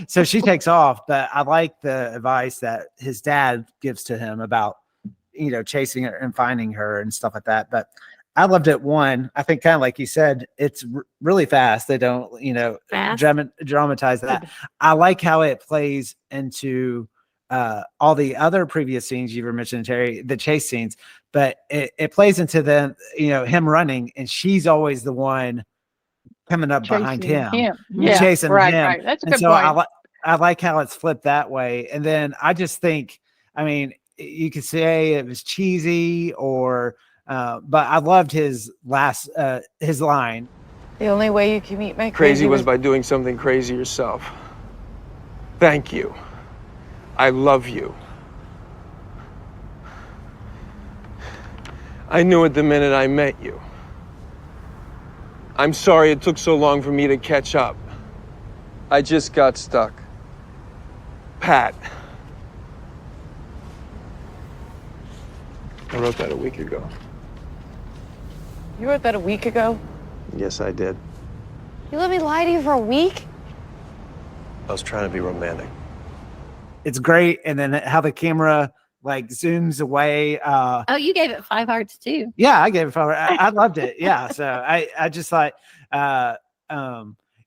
S1: So she takes off, but I like the advice that his dad gives to him about, chasing her and finding her and stuff like that. But I loved it. One, I think kind of like you said, it's really fast. They don't,
S2: Fast.
S1: dramatize that. I like how it plays into all the other previous scenes you were mentioning, Terry, the chase scenes, but it plays into him running, and she's always the one coming up behind him.
S3: Yeah,
S1: chasing
S3: right,
S1: him.
S3: right. That's a
S1: And
S3: good
S1: so
S3: point.
S1: I like how it's flipped that way. And then I just think, you could say it was cheesy but I loved his his line.
S8: The only way you can meet my
S5: Crazy was by doing something crazy yourself. Thank you. I love you. I knew it the minute I met you. I'm sorry it took so long for me to catch up. I just got stuck. Pat. I wrote that a week ago.
S8: You wrote that a week ago?
S5: Yes, I did.
S6: You let me lie to you for a week?
S5: I was trying to be romantic.
S1: It's great. And then how the camera zooms away.
S2: Oh, you gave it 5 hearts too.
S1: Yeah, I gave it 5. I loved it. Yeah. So I just thought,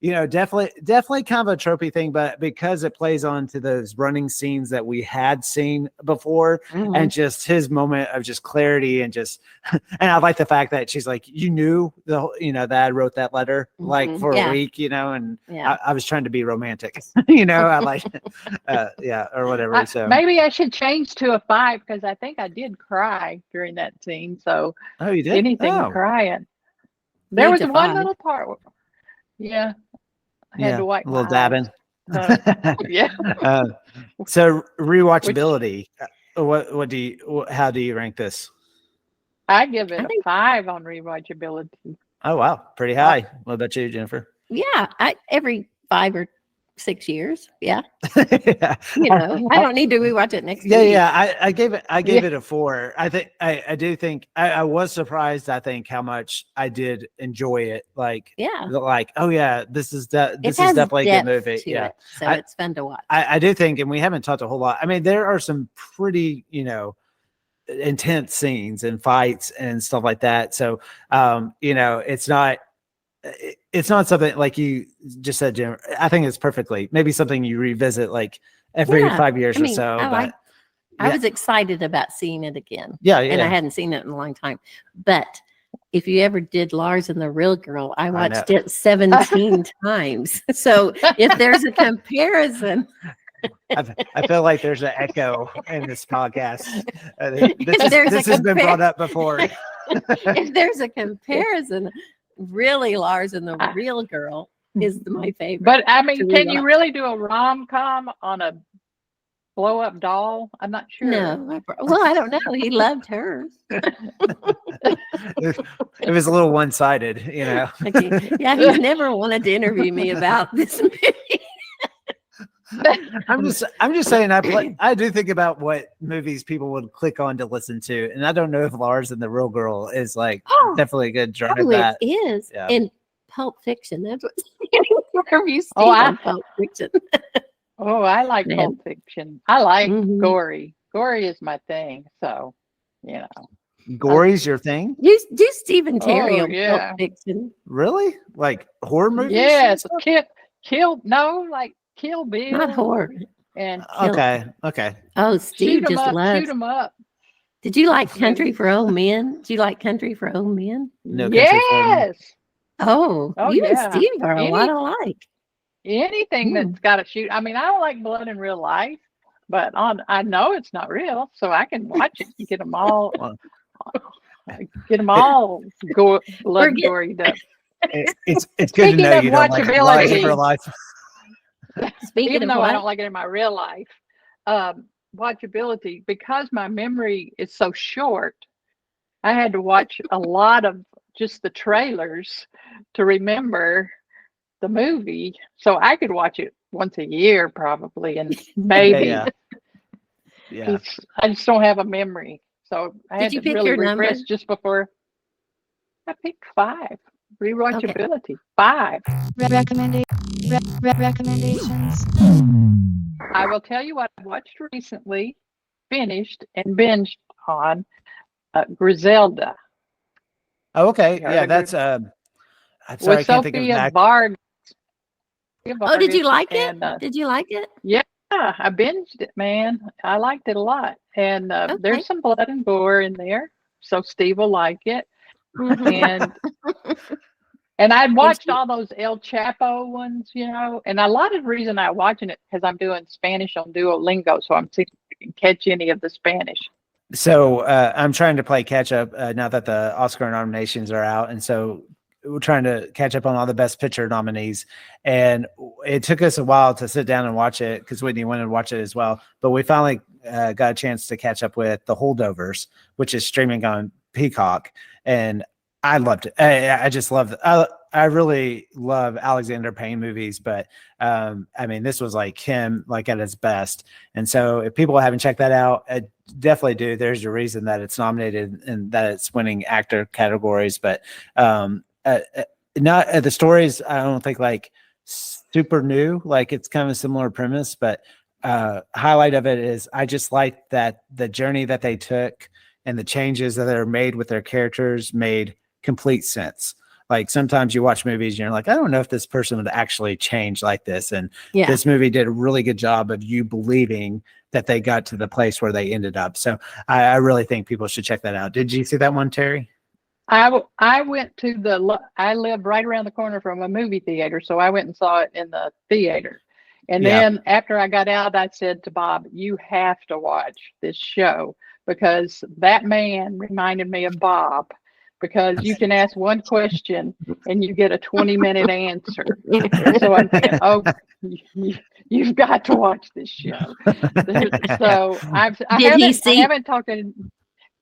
S1: definitely kind of a tropey thing, but because it plays on to those running scenes that we had seen before, and just his moment of just clarity and just, and I like the fact that she's like, you knew that I wrote that letter for a week, and I was trying to be romantic, I like, or whatever. So
S3: maybe I should change to a 5 because I think I did cry during that scene. So
S1: you did
S3: anything crying. There was one little part. Yeah. I had to wipe
S1: a little
S3: my
S1: dabbing.
S3: yeah.
S1: So rewatchability. How do you rank this?
S3: I give it a 5 on rewatchability.
S1: Oh wow, pretty high. What about you, Jennifer?
S2: Yeah, every 5 or 6 years. Yeah.
S1: Yeah.
S2: I don't need to rewatch it next week.
S1: Yeah. I gave it a 4. I do think I was surprised. I think how much I did enjoy it. Oh yeah, this is definitely a good movie. Yeah.
S2: So it's fun to watch.
S1: I do think, and we haven't talked a whole lot. There are some pretty, intense scenes and fights and stuff like that. So, it's not something like you just said, Jim. I think it's maybe something you revisit every 5 years or so.
S2: I was excited about seeing it again.
S1: Yeah.
S2: And I hadn't seen it in a long time. But if you ever did Lars and the Real Girl, I watched it 17 times. So if there's a comparison.
S1: I feel like there's an echo in this podcast. This has been brought up before.
S2: If there's a comparison, really Lars and the Real Girl is my favorite.
S3: But can you really do a rom-com on a blow-up doll? I'm not sure.
S2: No. Well, I don't know. He loved her.
S1: It was a little one-sided,
S2: Okay. Yeah, he's never wanted to interview me about this movie.
S1: I'm just saying I do think about what movies people would click on to listen to, and I don't know if Lars and the Real Girl is definitely a good drive.
S2: It is in Pulp Fiction. That's what have you seen Pulp Fiction?
S3: I like Pulp Fiction. I like gory. Gory is my thing. So
S1: Gory's your thing?
S2: Do Steve and Terri
S3: Oh,
S2: on
S3: yeah.
S2: Pulp Fiction.
S1: Really? Like horror movies? and
S3: Yes,
S1: stuff?
S3: like Kill Bill.
S2: Not horror.
S3: And
S1: Okay.
S2: Oh, Steve
S3: shoot 'em
S2: just
S3: up,
S2: loves.
S3: shoot 'em up.
S2: Did you like Country for Old Men? Did you like Country for Old Men?
S1: No Country for Old Men.
S3: Yes.
S2: Oh,
S3: Oh,
S2: you
S3: yeah.
S2: and Steve are a lot alike.
S3: Anything that's got to shoot. I mean, I don't like blood in real life, but I know it's not real, so I can watch it. You get them all, blood gory up.
S1: It's good to
S3: Speaking
S1: know
S3: of
S1: you don't like life in
S3: watchability.
S1: real life.
S2: Speaking
S3: Even
S2: of
S3: though I
S2: what?
S3: don't like it in my real life, watchability, because my memory is so short, I had to watch a lot of just the trailers to remember the movie, so I could watch it once a year probably, and maybe
S1: Yeah.
S3: I just don't have a memory, so I
S2: Did
S3: had
S2: you
S3: to
S2: pick
S3: really
S2: your number?
S3: refresh just before. I picked 5. Rewatchability 5.
S11: Recommendations.
S3: I will tell you what I watched recently, finished and binged on Griselda.
S1: Oh, okay.
S3: You heard
S1: Yeah,
S3: of
S1: that's I'm sorry, I
S3: with
S1: can't think of
S3: Sophia
S1: that.
S3: Vargas.
S2: Oh, did you like it?
S3: And,
S2: Did you like it?
S3: yeah, I binged it, man. I liked it a lot. And
S2: Okay.
S3: there's some blood and gore in there, so Steve will like it. And I'd watched all those El Chapo ones, and a lot of the reason I'm watching it because I'm doing Spanish on Duolingo, so I'm seeing if I can catch any of the Spanish.
S1: So I'm trying to play catch up now that the Oscar nominations are out, and so we're trying to catch up on all the Best Picture nominees. And it took us a while to sit down and watch it because Whitney wanted to watch it as well. But we finally got a chance to catch up with The Holdovers, which is streaming on Peacock, and I loved it. I just loved it. I really love Alexander Payne movies, but I mean, this was like him, like at his best. And so, if people haven't checked that out, definitely do. There's a reason that it's nominated and that it's winning actor categories. But not the stories. I don't think like super new. Like it's kind of a similar premise, but highlight of it is I just like that the journey that they took and the changes that are made with their characters made complete sense. Like sometimes you watch movies and you're like, I don't know if this person would actually change like this. And this movie did a really good job of you believing that they got to the place where they ended up. So I really think people should check that out. Did you see that one, Terry?
S3: I went to I live right around the corner from a movie theater, so I went and saw it in the theater. And then after I got out, I said to Bob, you have to watch this show because that man reminded me of Bob. Because you can ask one question and you get a 20-minute answer. So I'm thinking, oh, you've got to watch this show. So I haven't talked to him.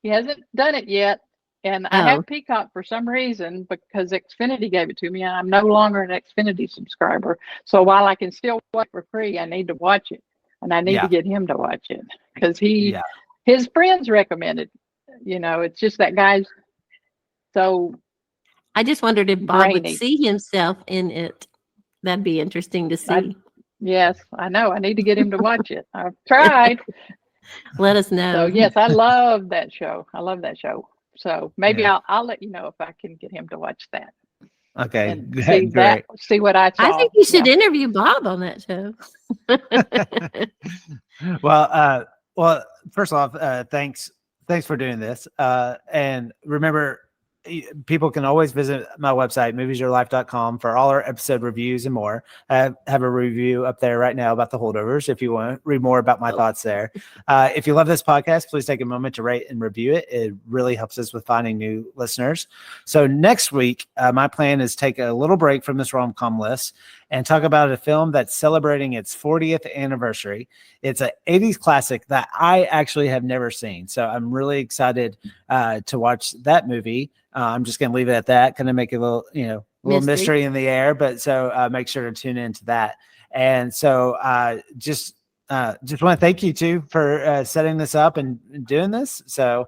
S3: He hasn't done it yet. And I have Peacock for some reason because Xfinity gave it to me and I'm no longer an Xfinity subscriber. So while I can still watch for free, I need to watch it. And I need to get him to watch it because his friends recommended, it's just that guy's. So
S2: I just wondered if Bob would see himself in it. That'd be interesting to see.
S3: Yes, I know. I need to get him to watch it. I've tried.
S2: Let us know.
S3: So yes, I love that show. So maybe I'll let you know if I can get him to watch that.
S1: Okay,
S3: great. See what I saw.
S2: I think you should interview Bob on that show.
S1: Well, first off, thanks for doing this. And remember, people can always visit my website, moviesyourlife.com, for all our episode reviews and more. I have a review up there right now about The Holdovers if you want to read more about my thoughts there. If you love this podcast, please take a moment to rate and review it. It really helps us with finding new listeners. So next week, my plan is take a little break from this rom-com list and talk about a film that's celebrating its 40th anniversary. It's an 80s classic that I actually have never seen. So I'm really excited to watch that movie. I'm just going to leave it at that. Kind of make a little, little mystery in the air, but so make sure to tune into that. And so just want to thank you too for setting this up and doing this. So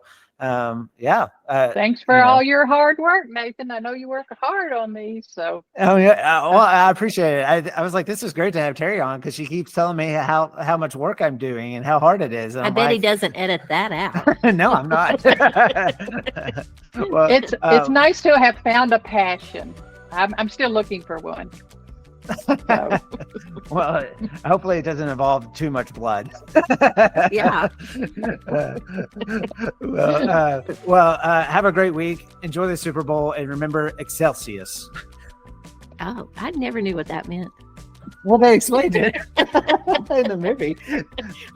S1: Yeah.
S3: Thanks for
S1: you know.
S3: all your hard work, Nathan. I know you work hard on these, so
S1: Oh yeah, well, I appreciate it. I was like, this is great to have Terri on because she keeps telling me how much work I'm doing and how hard it is. And
S2: I
S1: I'm
S2: bet he
S1: like,
S2: doesn't edit that out.
S1: no, I'm not. Well,
S3: it's nice to have found a passion. I'm still looking for one. So.
S1: Well, hopefully it doesn't involve too much blood.
S2: Yeah.
S1: Well, have a great week. Enjoy the Super Bowl, and remember Excelsior.
S2: Oh, I never knew what that meant.
S1: Well, they explained it in the movie.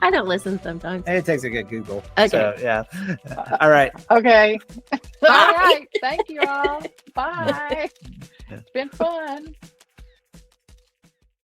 S2: I don't listen sometimes.
S1: It takes a good Google.
S2: Okay.
S1: So, yeah. All right.
S3: Okay.
S2: Bye.
S3: All right. Thank you all. Bye. It's been fun.